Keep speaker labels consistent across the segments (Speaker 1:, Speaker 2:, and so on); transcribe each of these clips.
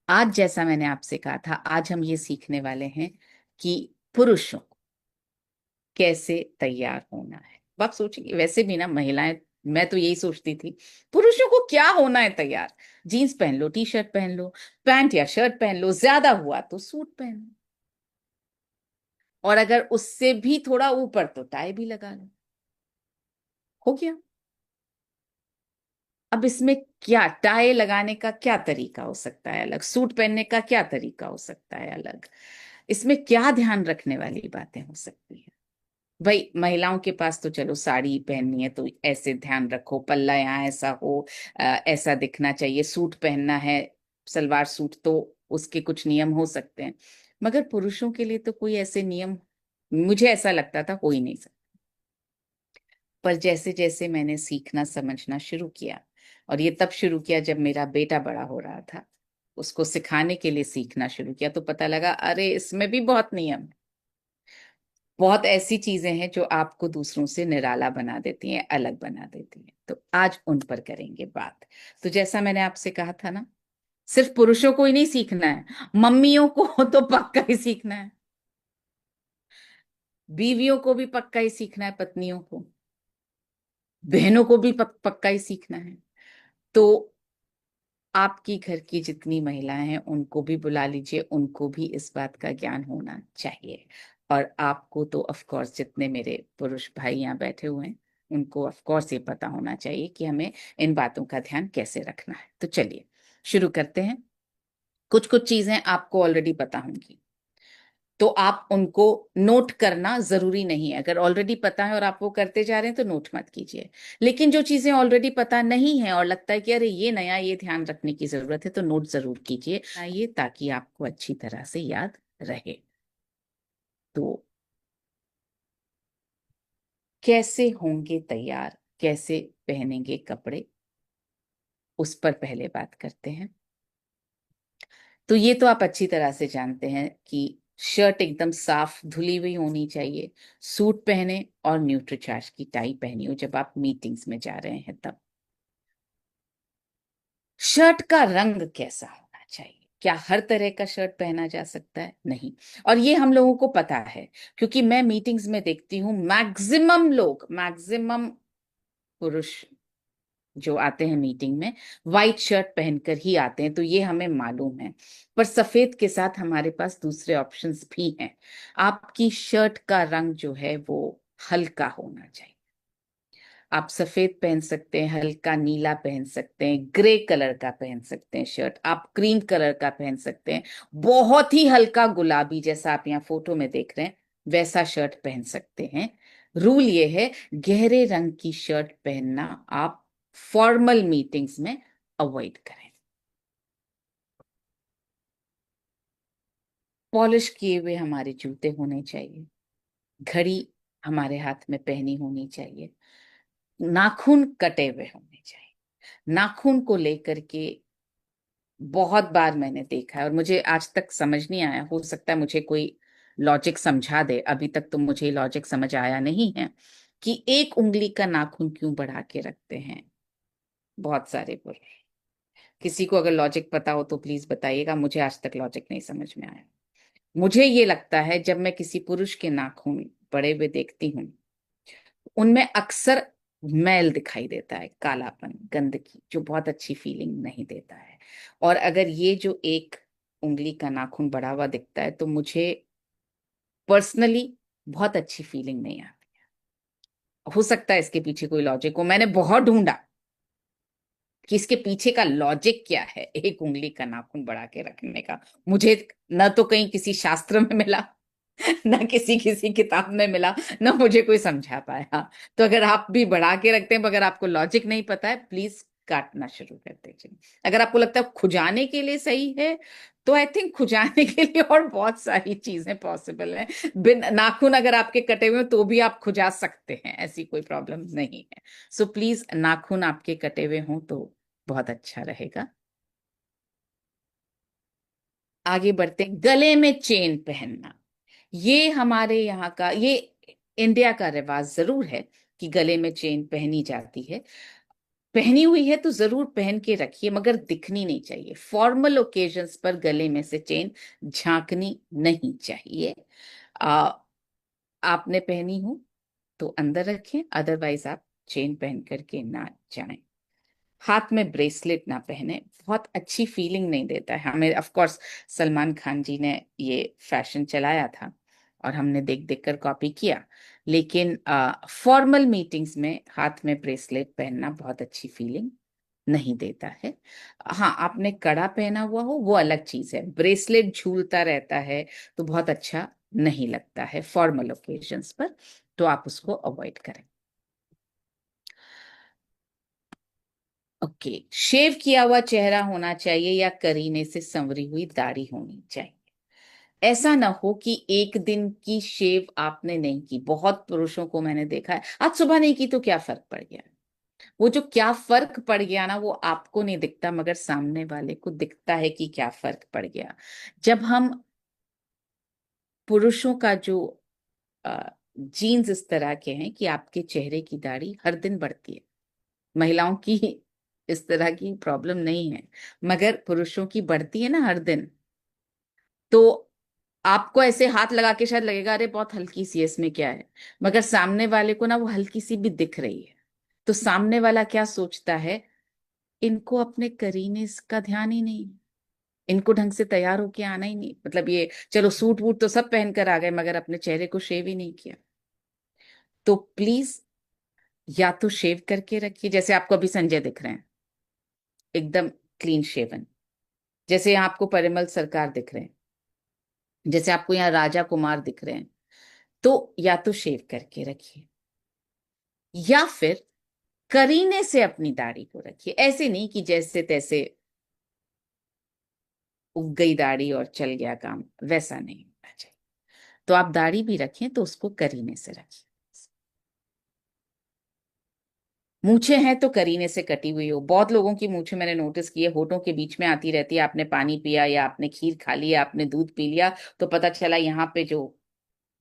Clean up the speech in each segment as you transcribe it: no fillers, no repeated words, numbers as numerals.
Speaker 1: आज जैसा मैंने आपसे कहा था, आज हम ये सीखने वाले हैं कि पुरुषों को कैसे तैयार होना है। अब आप सोचेंगे, वैसे भी ना महिलाएं, मैं तो यही सोचती थी पुरुषों को क्या होना है तैयार। जीन्स पहन लो, टी शर्ट पहन लो, पैंट या शर्ट पहन लो, ज्यादा हुआ तो सूट पहन लो, और अगर उससे भी थोड़ा ऊपर तो टाई भी लगा लो, हो गया। अब इसमें क्या टाई लगाने का क्या तरीका हो सकता है अलग, सूट पहनने का क्या तरीका हो सकता है अलग, इसमें क्या ध्यान रखने वाली बातें हो सकती है। भाई महिलाओं के पास तो चलो साड़ी पहननी है तो ऐसे ध्यान रखो, पल्ला यहाँ ऐसा हो, ऐसा दिखना चाहिए, सूट पहनना है, सलवार सूट, तो उसके कुछ नियम हो सकते हैं। मगर पुरुषों के लिए तो कोई ऐसे नियम, मुझे ऐसा लगता था, हो ही नहीं सकता। पर जैसे जैसे मैंने सीखना समझना शुरू किया, और ये तब शुरू किया जब मेरा बेटा बड़ा हो रहा था, उसको सिखाने के लिए सीखना शुरू किया, तो पता लगा अरे इसमें भी बहुत नियम है। बहुत ऐसी चीजें हैं जो आपको दूसरों से निराला बना देती हैं, अलग बना देती हैं, तो आज उन पर करेंगे बात। तो जैसा मैंने आपसे कहा था ना, सिर्फ पुरुषों को ही नहीं सीखना है, मम्मियों को तो पक्का ही सीखना है, बीवियों को भी पक्का ही सीखना है, पत्नियों को, बहनों को भी पक्का ही सीखना है। तो आपकी घर की जितनी महिलाएं हैं उनको भी बुला लीजिए, उनको भी इस बात का ज्ञान होना चाहिए। और आपको तो ऑफ कोर्स, जितने मेरे पुरुष भाई यहाँ बैठे हुए हैं, उनको ऑफ कोर्स ये पता होना चाहिए कि हमें इन बातों का ध्यान कैसे रखना है। तो चलिए शुरू करते हैं। कुछ कुछ चीजें आपको ऑलरेडी पता होंगी, तो आप उनको नोट करना जरूरी नहीं है। अगर ऑलरेडी पता है और आप वो करते जा रहे हैं तो नोट मत कीजिए। लेकिन जो चीजें ऑलरेडी पता नहीं है और लगता है कि अरे ये नया, ये ध्यान रखने की जरूरत है, तो नोट जरूर कीजिए ये, ताकि आपको अच्छी तरह से याद रहे। तो कैसे होंगे तैयार, कैसे पहनेंगे कपड़े, उस पर पहले बात करते हैं। तो ये तो आप अच्छी तरह से जानते हैं कि शर्ट एकदम साफ धुली हुई होनी चाहिए, सूट पहने और न्यूट्रीचार्ज की टाई पहनी हो जब आप मीटिंग्स में जा रहे हैं तब। शर्ट का रंग कैसा होना चाहिए? क्या हर तरह का शर्ट पहना जा सकता है? नहीं। और ये हम लोगों को पता है, क्योंकि मैं मीटिंग्स में देखती हूँ मैक्सिमम लोग, मैक्सिमम पुरुष जो आते हैं मीटिंग में, व्हाइट शर्ट पहनकर ही आते हैं, तो ये हमें मालूम है। पर सफेद के साथ हमारे पास दूसरे ऑप्शंस भी हैं। आपकी शर्ट का रंग जो है वो हल्का होना चाहिए। आप सफेद पहन सकते हैं, हल्का नीला पहन सकते हैं, ग्रे कलर का पहन सकते हैं शर्ट, आप क्रीम कलर का पहन सकते हैं, बहुत ही हल्का गुलाबी जैसा आप यहाँ फोटो में देख रहे हैं वैसा शर्ट पहन सकते हैं। रूल ये है, गहरे रंग की शर्ट पहनना आप फॉर्मल मीटिंग्स में अवॉइड करें। पॉलिश किए हुए हमारे जूते होने चाहिए, घड़ी हमारे हाथ में पहनी होनी चाहिए, नाखून कटे हुए होने चाहिए। नाखून को लेकर के बहुत बार मैंने देखा है और मुझे आज तक समझ नहीं आया, हो सकता है मुझे कोई लॉजिक समझा दे, अभी तक तो मुझे लॉजिक समझ आया नहीं है कि एक उंगली का नाखून क्यों बढ़ा के रखते हैं बहुत सारे पुरुष। किसी को अगर लॉजिक पता हो तो प्लीज बताइएगा, मुझे आज तक लॉजिक नहीं समझ में आया। मुझे ये लगता है जब मैं किसी पुरुष के नाखून बड़े हुए देखती हूँ, उनमें अक्सर मैल दिखाई देता है, कालापन, गंदगी, जो बहुत अच्छी फीलिंग नहीं देता है। और अगर ये जो एक उंगली का नाखून बढ़ा हुआ दिखता है तो मुझे पर्सनली बहुत अच्छी फीलिंग नहीं आती। हो सकता है इसके पीछे कोई लॉजिक हो, मैंने बहुत ढूंढा कि इसके पीछे का लॉजिक क्या है एक उंगली का नाखून बढ़ा के रखने का। मुझे न तो कहीं किसी शास्त्र में मिला, ना किसी किसी किताब में मिला, ना मुझे कोई समझा पाया। तो अगर आप भी बढ़ा के रखते हैं मगर आपको लॉजिक नहीं पता है, प्लीज काटना शुरू कर दीजिए। अगर आपको लगता है खुजाने के लिए सही है, तो आई थिंक खुजाने के लिए और बहुत सारी चीजें पॉसिबल हैं। बिन नाखून अगर आपके कटे हुए हो तो भी आप खुजा सकते हैं, ऐसी कोई प्रॉब्लम नहीं है। सो प्लीज नाखून आपके कटे हुए हों तो बहुत अच्छा रहेगा। आगे बढ़ते हैं। गले में चेन पहनना, ये हमारे यहाँ का, ये इंडिया का रिवाज जरूर है कि गले में चेन पहनी जाती है। पहनी हुई है तो जरूर पहन के रखिए, मगर दिखनी नहीं चाहिए। फॉर्मल ओकेजन्स पर गले में से चेन झांकनी नहीं चाहिए। आ, आपने पहनी हो तो अंदर रखें, अदरवाइज आप चेन पहन करके ना जाएं। हाथ में ब्रेसलेट ना पहने, बहुत अच्छी फीलिंग नहीं देता है हमें। ऑफ कोर्स सलमान खान जी ने ये फैशन चलाया था और हमने देख देख कर कॉपी किया, लेकिन फॉर्मल मीटिंग्स में हाथ में ब्रेसलेट पहनना बहुत अच्छी फीलिंग नहीं देता है। हाँ, आपने कड़ा पहना हुआ हो वो अलग चीज है, ब्रेसलेट झूलता रहता है तो बहुत अच्छा नहीं लगता है फॉर्मल ओकेजन्स पर, तो आप उसको अवॉइड करें। ओके, शेव किया हुआ चेहरा होना चाहिए या करीने से संवरी हुई दाढ़ी होनी चाहिए। ऐसा ना हो कि एक दिन की शेव आपने नहीं की। बहुत पुरुषों को मैंने देखा है, आज सुबह नहीं की तो क्या फर्क पड़ गया। वो जो क्या फर्क पड़ गया ना, वो आपको नहीं दिखता मगर सामने वाले को दिखता है कि क्या फर्क पड़ गया। जब हम पुरुषों का जो जीन्स इस तरह के हैं कि आपके चेहरे की दाढ़ी हर दिन बढ़ती है, महिलाओं की इस तरह की प्रॉब्लम नहीं है, मगर पुरुषों की बढ़ती है ना हर दिन, तो आपको ऐसे हाथ लगा के शायद लगेगा अरे बहुत हल्की सी है, इसमें क्या है, मगर सामने वाले को ना वो हल्की सी भी दिख रही है। तो सामने वाला क्या सोचता है, इनको अपने करीने का ध्यान ही नहीं, इनको ढंग से तैयार होके आना ही नहीं, मतलब ये चलो सूट वूट तो सब पहन कर आ गए मगर अपने चेहरे को शेव ही नहीं किया। तो प्लीज या तो शेव करके रखिए, जैसे आपको अभी संजय दिख रहे हैं एकदम क्लीन शेवन, जैसे यहाँ आपको परिमल सरकार दिख रहे हैं, जैसे आपको यहाँ राजा कुमार दिख रहे हैं, तो या तो शेव करके रखिए या फिर करीने से अपनी दाढ़ी को रखिए। ऐसे नहीं कि जैसे तैसे उग गई दाढ़ी और चल गया काम, वैसा नहीं होना चाहिए। तो आप दाढ़ी भी रखें तो उसको करीने से रखिए। मूछें हैं तो करीने से कटी हुई हो। बहुत लोगों की मूछें मैंने नोटिस की है होठों के बीच में आती रहती है, आपने पानी पिया या आपने खीर खा लिया, आपने दूध पी लिया, तो पता चला यहाँ पे जो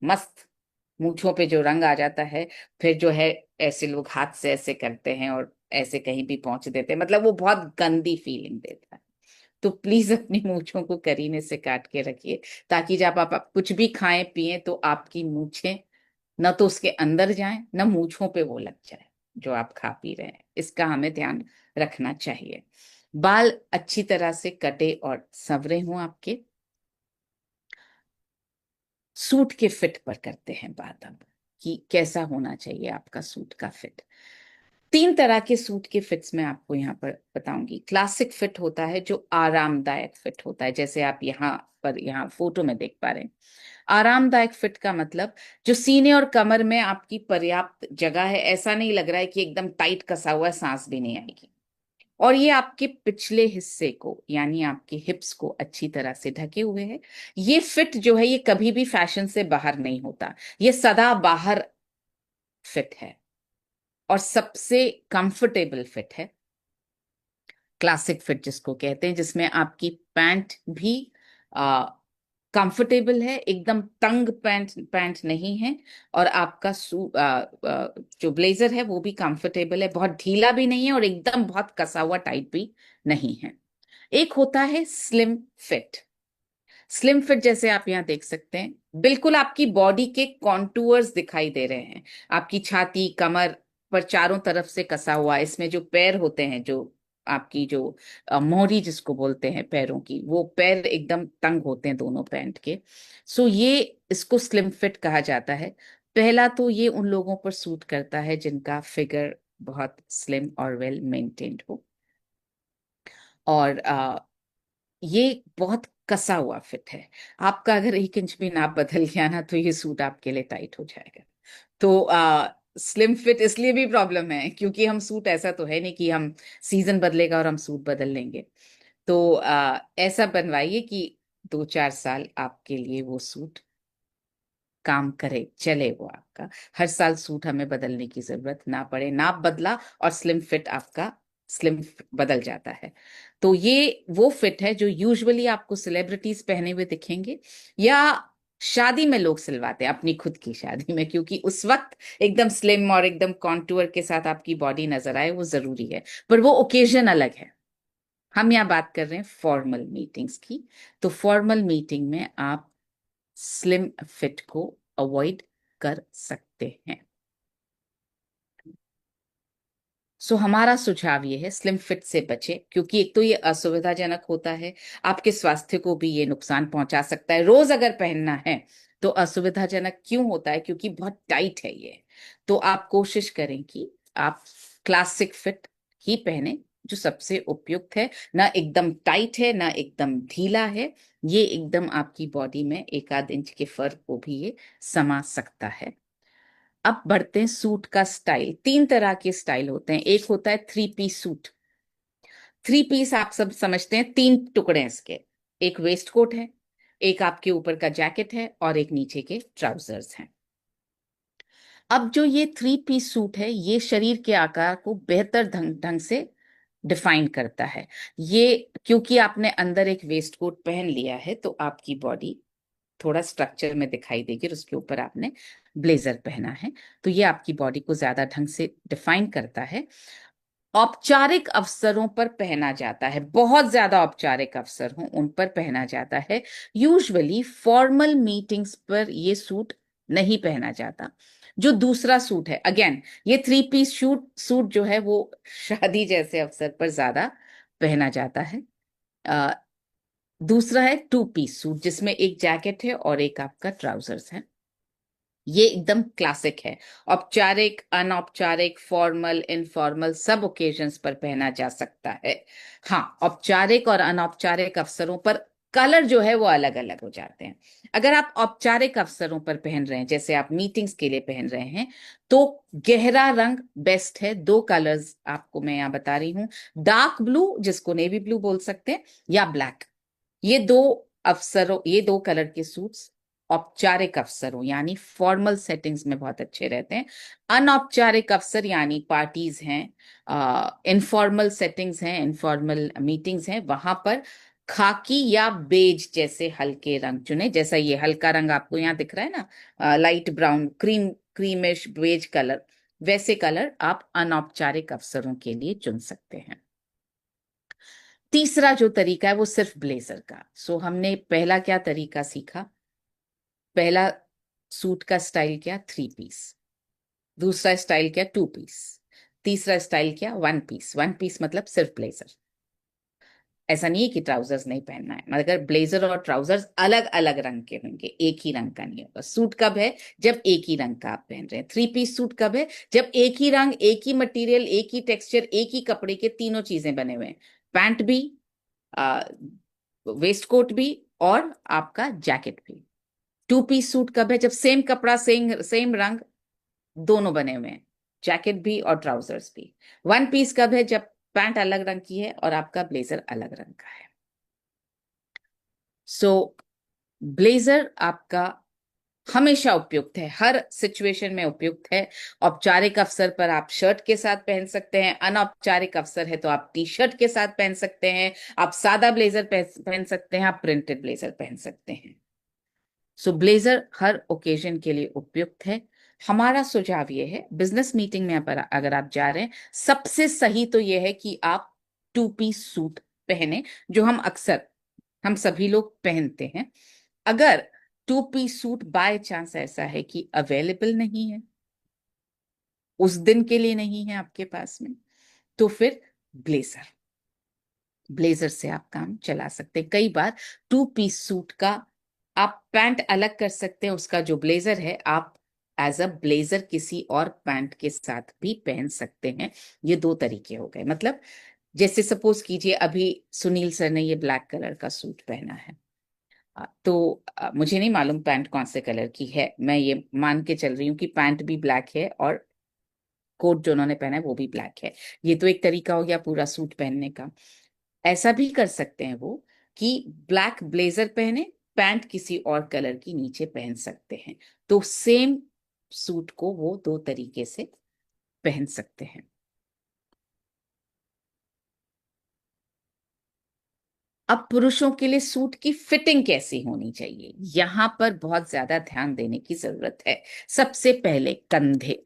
Speaker 1: मस्त मूछों पे जो रंग आ जाता है, फिर जो है ऐसे लोग हाथ से ऐसे करते हैं और ऐसे कहीं भी पहुंच देते हैं, मतलब वो बहुत गंदी फीलिंग देता है। तो प्लीज अपनी मूछों को करीने से काट के रखिए, ताकि जब आप कुछ भी खाएं पिए तो आपकी मूछें न तो उसके अंदर जाएं न मूछों पे वो लग जाए जो आप खा पी रहे हैं। इसका हमें ध्यान रखना चाहिए। बाल अच्छी तरह से कटे और संवरे हों आपके। सूट के फिट पर करते हैं बात अब, कि कैसा होना चाहिए आपका सूट का फिट। तीन तरह के सूट के फिट्स मैं आपको यहाँ पर बताऊंगी। क्लासिक फिट होता है जो आरामदायक फिट होता है, जैसे आप यहाँ पर यहाँ फोटो में देख पा रहे हैं। आरामदायक फिट का मतलब जो सीने और कमर में आपकी पर्याप्त जगह है, ऐसा नहीं लग रहा है कि एकदम टाइट कसा हुआ है, सांस भी नहीं आएगी, और ये आपके पिछले हिस्से को यानी आपके हिप्स को अच्छी तरह से ढके हुए है। ये फिट जो है ये कभी भी फैशन से बाहर नहीं होता, ये सदा बाहर फिट है और सबसे कंफर्टेबल फिट है। क्लासिक फिट जिसको कहते हैं, जिसमें आपकी पैंट भी कंफर्टेबल है, एकदम तंग पैंट पैंट नहीं है, और आपका जो ब्लेजर है वो भी कंफर्टेबल है, बहुत ढीला भी नहीं है और एकदम बहुत कसा हुआ टाइट भी नहीं है। एक होता है स्लिम फिट। स्लिम फिट जैसे आप यहाँ देख सकते हैं, बिल्कुल आपकी बॉडी के कॉन्टूर्स दिखाई दे रहे हैं, आपकी छाती कमर पर चारों तरफ से कसा हुआ। इसमें जो पैर होते हैं, जो आपकी जो मोहरी जिसको बोलते हैं पैरों की, वो पैर एकदम तंग होते हैं दोनों पैंट के। सो ये इसको स्लिम फिट कहा जाता है। पहला तो ये उन लोगों पर सूट करता है जिनका फिगर बहुत स्लिम और वेल मेंटेन्ड हो, और ये बहुत कसा हुआ फिट है। आपका अगर 1 इंच भी नाप बदल गया ना तो ये सूट आपके लिए टाइट हो जाएगा। तो स्लिम फिट इसलिए भी प्रॉब्लम है क्योंकि हम सूट, ऐसा तो है नहीं कि हम सीजन बदलेगा और हम सूट बदल लेंगे। तो ऐसा बनवाइए कि 2-4 साल आपके लिए वो सूट काम करे, चले वो आपका। हर साल सूट हमें बदलने की जरूरत ना पड़े, नाप बदला और स्लिम फिट आपका स्लिम बदल जाता है। तो ये वो फिट है जो यूजुअली आपको सेलिब्रिटीज पहने हुए दिखेंगे, या शादी में लोग सिलवाते हैं, अपनी खुद की शादी में, क्योंकि उस वक्त एकदम स्लिम और एकदम कॉन्टूर के साथ आपकी बॉडी नजर आए, वो जरूरी है, पर वो ओकेजन अलग है। हम यहाँ बात कर रहे हैं फॉर्मल मीटिंग्स की। तो फॉर्मल मीटिंग में आप स्लिम फिट को अवॉइड कर सकते हैं। सो हमारा सुझाव ये है, स्लिम फिट से बचे, क्योंकि एक तो ये असुविधाजनक होता है, आपके स्वास्थ्य को भी ये नुकसान पहुंचा सकता है। रोज अगर पहनना है तो असुविधाजनक क्यों होता है? क्योंकि बहुत टाइट है ये। तो आप कोशिश करें कि आप क्लासिक फिट ही पहने, जो सबसे उपयुक्त है, ना एकदम टाइट है ना एकदम ढीला है। ये एकदम आपकी बॉडी में एक आध इंच के फर्क को भी ये समा सकता है। अब बढ़ते हैं सूट का स्टाइल। तीन तरह के स्टाइल होते हैं। एक होता है three piece suit. Three piece आप सब समझते हैं, तीन टुकड़े हैं इसके। एक वेस्ट कोट है, एक आपके ऊपर का जैकेट है, और एक नीचे के ट्राउजर्स हैं। अब जो ये थ्री पीस सूट है, ये शरीर के आकार को बेहतर ढंग ढंग से डिफाइन करता है। ये क्योंकि आपने अंदर एक वेस्ट कोट पहन लिया है, तो आपकी बॉडी थोड़ा स्ट्रक्चर में दिखाई देगी, और उसके ऊपर आपने ब्लेजर पहना है, तो ये आपकी बॉडी को ज्यादा ढंग से डिफाइन करता है। औपचारिक अवसरों पर पहना जाता है, बहुत ज्यादा औपचारिक अवसर हों उन पर पहना जाता है। यूजुअली फॉर्मल मीटिंग्स पर ये सूट नहीं पहना जाता। जो दूसरा सूट है, अगेन ये थ्री पीस सूट जो है वो शादी जैसे अवसर पर ज्यादा पहना जाता है। दूसरा है टू पीस सूट, जिसमें एक जैकेट है और एक आपका ट्राउजर्स है। ये एकदम क्लासिक है। औपचारिक, अनौपचारिक, फॉर्मल, इनफॉर्मल सब ओकेजन्स पर पहना जा सकता है। हाँ, औपचारिक और अनौपचारिक अवसरों पर कलर जो है वो अलग अलग हो जाते हैं। अगर आप औपचारिक अवसरों पर पहन रहे हैं, जैसे आप मीटिंग्स के लिए पहन रहे हैं, तो गहरा रंग बेस्ट है। दो कलर्स आपको मैं यहाँ बता रही हूँ, डार्क ब्लू, जिसको नेवी ब्लू बोल सकते हैं, या ब्लैक। ये दो कलर के सूट्स औपचारिक अवसरों यानी फॉर्मल सेटिंग्स में बहुत अच्छे रहते हैं। अनौपचारिक अवसर यानी पार्टीज हैं, इनफॉर्मल सेटिंग्स हैं, इनफॉर्मल मीटिंग्स हैं, वहां पर खाकी या बेज जैसे हल्के रंग चुने। जैसा ये हल्का रंग आपको यहाँ दिख रहा है ना, light brown, creamish beige colour, वैसे कलर आप अनौपचारिक अवसरों के लिए चुन सकते हैं। तीसरा जो तरीका है वो सिर्फ ब्लेजर का। सो हमने पहला क्या तरीका सीखा? पहला सूट का स्टाइल क्या? Three piece. दूसरा स्टाइल क्या? Two piece. तीसरा स्टाइल क्या? One piece. वन पीस मतलब सिर्फ ब्लेजर। ऐसा नहीं है कि ट्राउजर्स नहीं पहनना है, मगर ब्लेजर और ट्राउजर्स अलग अलग रंग के होंगे, एक ही रंग का नहीं होगा। सूट कब है? जब एक ही रंग का आप पहन रहे हैं। थ्री पीस सूट कब है? जब एक ही रंग, एक ही मटेरियल, एक ही टेक्सचर, एक ही कपड़े के तीनों चीजें बने हुए हैं, पैंट भी, वेस्ट कोट भी, और आपका जैकेट भी। टू पीस सूट कब है? जब सेम कपड़ा, सेम सेम रंग, दोनों बने हुए हैं, जैकेट भी और ट्राउजर्स भी। वन पीस कब है? जब पैंट अलग रंग की है और आपका ब्लेजर अलग रंग का है। सो ब्लेजर आपका हमेशा उपयुक्त है, हर सिचुएशन में उपयुक्त है। औपचारिक अवसर पर आप शर्ट के साथ पहन सकते हैं, अनौपचारिक अवसर है तो आप टी शर्ट के साथ पहन सकते हैं, आप सादा ब्लेजर पहन सकते हैं, आप प्रिंटेड ब्लेजर पहन सकते हैं। सो ब्लेजर हर ओकेजन के लिए उपयुक्त है। हमारा सुझाव यह है, बिजनेस मीटिंग में अगर आप जा रहे हैं, सबसे सही तो यह है कि आप टू पीस सूट पहने, जो हम सभी लोग पहनते हैं। अगर two piece suit by chance ऐसा है कि अवेलेबल नहीं है, उस दिन के लिए नहीं है आपके पास में, तो फिर ब्लेजर ब्लेजर से आप काम चला सकते हैं। कई बार टू पीस सूट का आप पैंट अलग कर सकते हैं, उसका जो ब्लेजर है आप एज अ ब्लेजर किसी और पैंट के साथ भी पहन सकते हैं। ये दो तरीके हो गए। मतलब जैसे सपोज कीजिए अभी सुनील सर ने ये ब्लैक कलर का सूट पहना है, तो मुझे नहीं मालूम पैंट कौन से कलर की है, मैं ये मान के चल रही हूँ कि पैंट भी ब्लैक है और कोट जो उन्होंने पहना है वो भी ब्लैक है। ये तो एक तरीका हो गया पूरा सूट पहनने का। ऐसा भी कर सकते हैं वो कि ब्लैक ब्लेजर पहने, पैंट किसी और कलर की नीचे पहन सकते हैं, तो सेम सूट को वो दो तरीके से पहन सकते हैं। अब पुरुषों के लिए सूट की फिटिंग कैसी होनी चाहिए, यहां पर बहुत ज्यादा ध्यान देने की जरूरत है। सबसे पहले कंधे।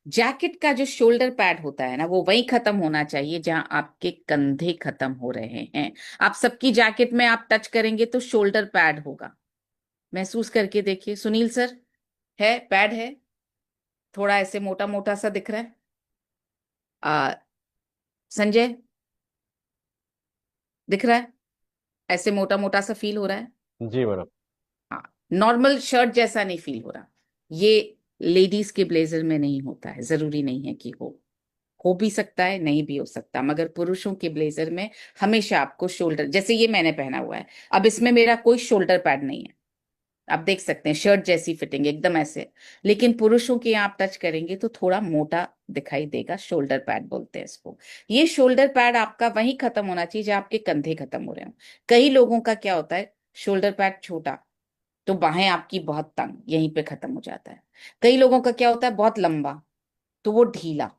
Speaker 1: जैकेट का जो शोल्डर पैड होता है ना, वो वहीं खत्म होना चाहिए जहां आपके कंधे खत्म हो रहे हैं। आप सबकी जैकेट में आप टच करेंगे तो शोल्डर पैड होगा, महसूस करके देखिए। सुनील सर, है पैड है? थोड़ा ऐसे मोटा मोटा सा दिख रहा है? संजय, दिख रहा है? ऐसे मोटा मोटा सा फील हो रहा है?
Speaker 2: जी मैडम।
Speaker 1: हाँ, नॉर्मल शर्ट जैसा नहीं फील हो रहा। ये लेडीज के ब्लेजर में नहीं होता है, जरूरी नहीं है कि हो भी सकता है, नहीं भी हो सकता, मगर पुरुषों के ब्लेजर में हमेशा आपको शोल्डर, जैसे ये मैंने पहना हुआ है, अब इसमें मेरा कोई शोल्डर पैड नहीं है। आप देख सकते हैं शर्ट जैसी फिटिंग एकदम ऐसे। लेकिन पुरुषों के यहाँ आप टच करेंगे तो थोड़ा मोटा दिखाई देगा, शोल्डर पैड बोलते हैं इसको। ये शोल्डर पैड आपका वहीं खत्म होना चाहिए जहाँ आपके कंधे खत्म हो रहे हो। कई लोगों का क्या होता है, शोल्डर पैड छोटा तो बाहें आपकी बहुत तंग, यहीं पे खत्म हो जाता है। कई लोगों का क्या होता है, बहुत लंबा तो वो ढीला,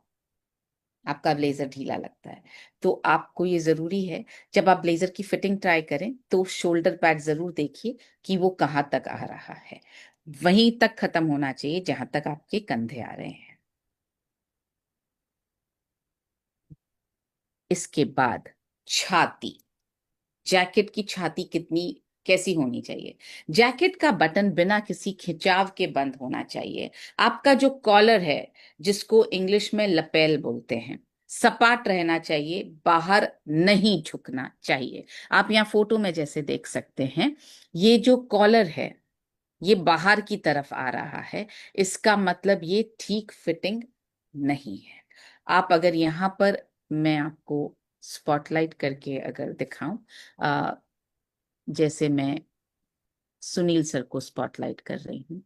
Speaker 1: आपका ब्लेजर ढीला लगता है। तो आपको ये जरूरी है, जब आप ब्लेजर की फिटिंग ट्राई करें तो शोल्डर पैड जरूर देखिए कि वो कहाँ तक आ रहा है। वहीं तक खत्म होना चाहिए जहां तक आपके कंधे आ रहे हैं। इसके बाद छाती। जैकेट की छाती कितनी, कैसी होनी चाहिए? जैकेट का बटन बिना किसी खिंचाव के बंद होना चाहिए। आपका जो कॉलर है, जिसको इंग्लिश में लपेल बोलते हैं, सपाट रहना चाहिए, बाहर नहीं झुकना चाहिए। आप यहाँ फोटो में जैसे देख सकते हैं, ये जो कॉलर है ये बाहर की तरफ आ रहा है, इसका मतलब ये ठीक फिटिंग नहीं है। आप अगर यहाँ पर, मैं आपको स्पॉटलाइट करके अगर दिखाऊं, जैसे मैं सुनील सर को स्पॉटलाइट कर रही हूँ,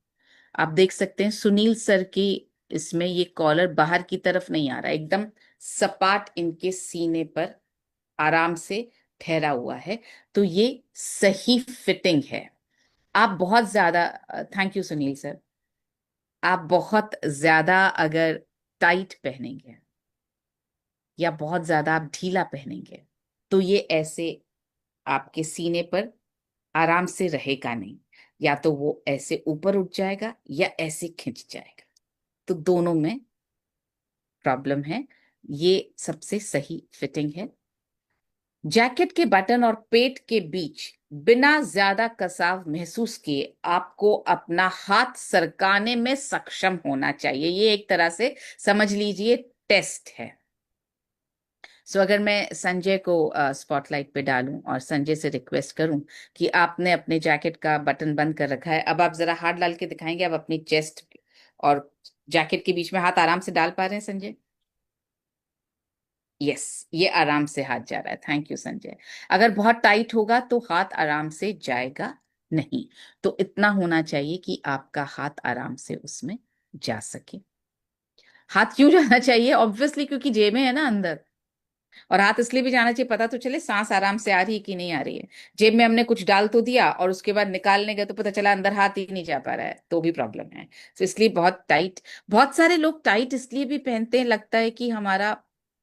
Speaker 1: आप देख सकते हैं सुनील सर की, इसमें ये कॉलर बाहर की तरफ नहीं आ रहा, एकदम सपाट इनके सीने पर आराम से ठहरा हुआ है। तो ये सही फिटिंग है। आप बहुत ज्यादा, थैंक यू सुनील सर, आप बहुत ज्यादा अगर टाइट पहनेंगे या बहुत ज्यादा आप ढीला पहनेंगे तो ये ऐसे आपके सीने पर आराम से रहेगा नहीं। या तो वो ऐसे ऊपर उठ जाएगा या ऐसे खिंच जाएगा, तो दोनों में प्रॉब्लम है। ये सबसे सही फिटिंग है। जैकेट के बटन और पेट के बीच बिना ज्यादा कसाव महसूस किए आपको अपना हाथ सरकाने में सक्षम होना चाहिए। ये एक तरह से समझ लीजिए टेस्ट है। सो अगर मैं संजय को स्पॉटलाइट पे डालूं और संजय से रिक्वेस्ट करूं कि आपने अपने जैकेट का बटन बंद कर रखा है, अब आप जरा हाथ डाल के दिखाएंगे, आप अपनी चेस्ट और जैकेट के बीच में हाथ आराम से डाल पा रहे हैं संजय? यस, ये आराम से हाथ जा रहा है, थैंक यू संजय। अगर बहुत टाइट होगा तो हाथ आराम से जाएगा नहीं। तो इतना होना चाहिए कि आपका हाथ आराम से उसमें जा सके। हाथ क्यों जाना चाहिए? ऑब्वियसली क्योंकि जेबें है ना अंदर। और हाथ इसलिए भी जाना चाहिए, पता तो चले सांस आराम से आ रही है कि नहीं आ रही है। जेब में हमने कुछ डाल तो दिया और उसके बाद निकालने गए तो पता चला अंदर हाथ ही नहीं जा पा रहा है, तो भी प्रॉब्लम है। तो इसलिए बहुत टाइट, बहुत सारे लोग टाइट इसलिए भी पहनते हैं, लगता है कि हमारा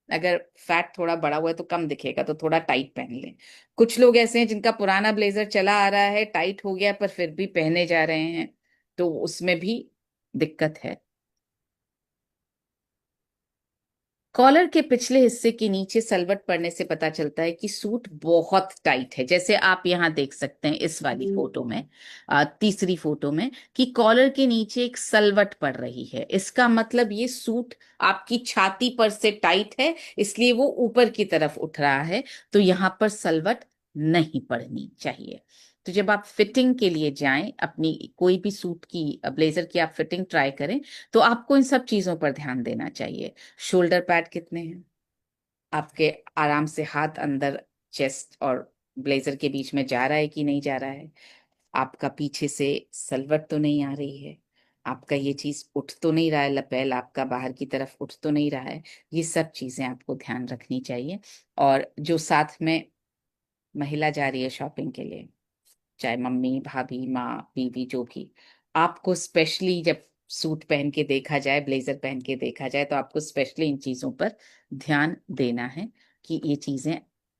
Speaker 1: अगर फैट थोड़ा बड़ा हुआ है तो कम दिखेगा, तो थोड़ा टाइट पहन लें। कुछ लोग ऐसे हैं जिनका पुराना ब्लेजर चला आ रहा है, टाइट हो गया पर फिर भी पहने जा रहे हैं, तो उसमें भी दिक्कत है। कॉलर के पिछले हिस्से के नीचे सलवट पड़ने से पता चलता है कि सूट बहुत टाइट है। जैसे आप यहाँ देख सकते हैं इस वाली फोटो में, तीसरी फोटो में, कि कॉलर के नीचे एक सलवट पड़ रही है। इसका मतलब ये सूट आपकी छाती पर से टाइट है, इसलिए वो ऊपर की तरफ उठ रहा है। तो यहाँ पर सलवट नहीं पड़नी चाहिए। तो जब आप फिटिंग के लिए जाएं, अपनी कोई भी सूट की, ब्लेजर की आप फिटिंग ट्राई करें, तो आपको इन सब चीजों पर ध्यान देना चाहिए। शोल्डर पैड कितने हैं आपके, आराम से हाथ अंदर चेस्ट और ब्लेजर के बीच में जा रहा है कि नहीं जा रहा है? आपका पीछे से सलवट तो नहीं आ रही है? आपका ये चीज उठ तो नहीं रहा है, लपेल आपका बाहर की तरफ उठ तो नहीं रहा है? ये सब चीजें आपको ध्यान रखनी चाहिए। और जो साथ में महिला जा रही है शॉपिंग के लिए, चाहे मम्मी, भाभी, माँ, बीवी, जो भी, आपको स्पेशली जब सूट पहन के देखा जाए, ब्लेजर पहन के देखा जाए, तो आपको स्पेशली इन चीजों पर ध्यान देना है कि ये चीजें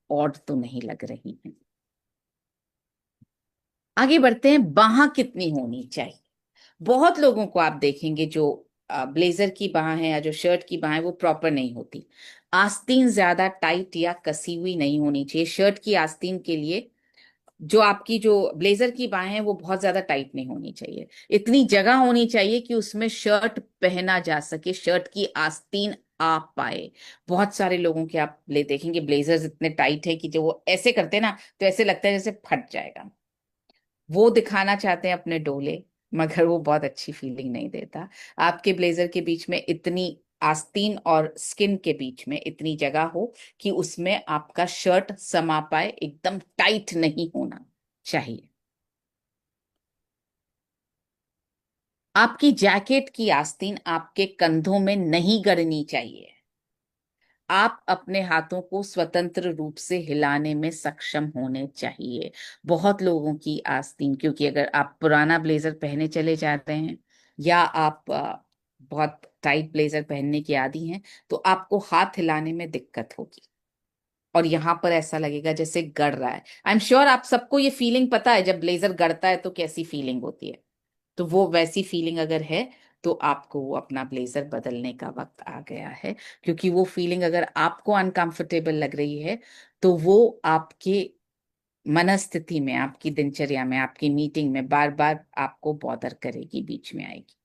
Speaker 1: ऑड तो नहीं लग रही हैं। आगे बढ़ते हैं, बाह कितनी होनी चाहिए। बहुत लोगों को आप देखेंगे जो ब्लेजर की बाह है या जो शर्ट की बाह है वो प्रॉपर नहीं होती। आस्तीन ज्यादा टाइट या कसी हुई नहीं होनी चाहिए। शर्ट की आस्तीन के लिए जो आपकी जो ब्लेजर की बाहें हैं वो बहुत ज्यादा टाइट नहीं होनी चाहिए। इतनी जगह होनी चाहिए कि उसमें शर्ट पहना जा सके, शर्ट की आस्तीन आ पाए। बहुत सारे लोगों के आप ले देखेंगे ब्लेजर्स इतने टाइट है कि जो वो ऐसे करते हैं ना तो ऐसे लगता है जैसे फट जाएगा। वो दिखाना चाहते हैं अपने डोले, मगर वो बहुत अच्छी फीलिंग नहीं देता। आपके ब्लेजर के बीच में इतनी आस्तीन और स्किन के बीच में इतनी जगह हो कि उसमें आपका शर्ट समा पाए, एकदम टाइट नहीं होना चाहिए। आपकी जैकेट की आस्तीन आपके कंधों में नहीं गड़नी चाहिए। आप अपने हाथों को स्वतंत्र रूप से हिलाने में सक्षम होने चाहिए। बहुत लोगों की आस्तीन, क्योंकि अगर आप पुराना ब्लेजर पहने चले जाते हैं या आप बहुत टाइट ब्लेजर पहनने की आदी हैं तो आपको हाथ हिलाने में दिक्कत होगी और यहाँ पर ऐसा लगेगा जैसे गड़ रहा है। आई एम श्योर आप सबको ये फीलिंग पता है, जब ब्लेजर गड़ता है तो कैसी फीलिंग होती है। तो वो वैसी फीलिंग अगर है तो आपको वो अपना ब्लेजर बदलने का वक्त आ गया है। क्योंकि वो फीलिंग अगर आपको अनकंफर्टेबल लग रही है तो वो आपके मनस्थिति में, आपकी दिनचर्या में, आपकी मीटिंग में बार बार आपको बॉदर करेगी, बीच में आएगी।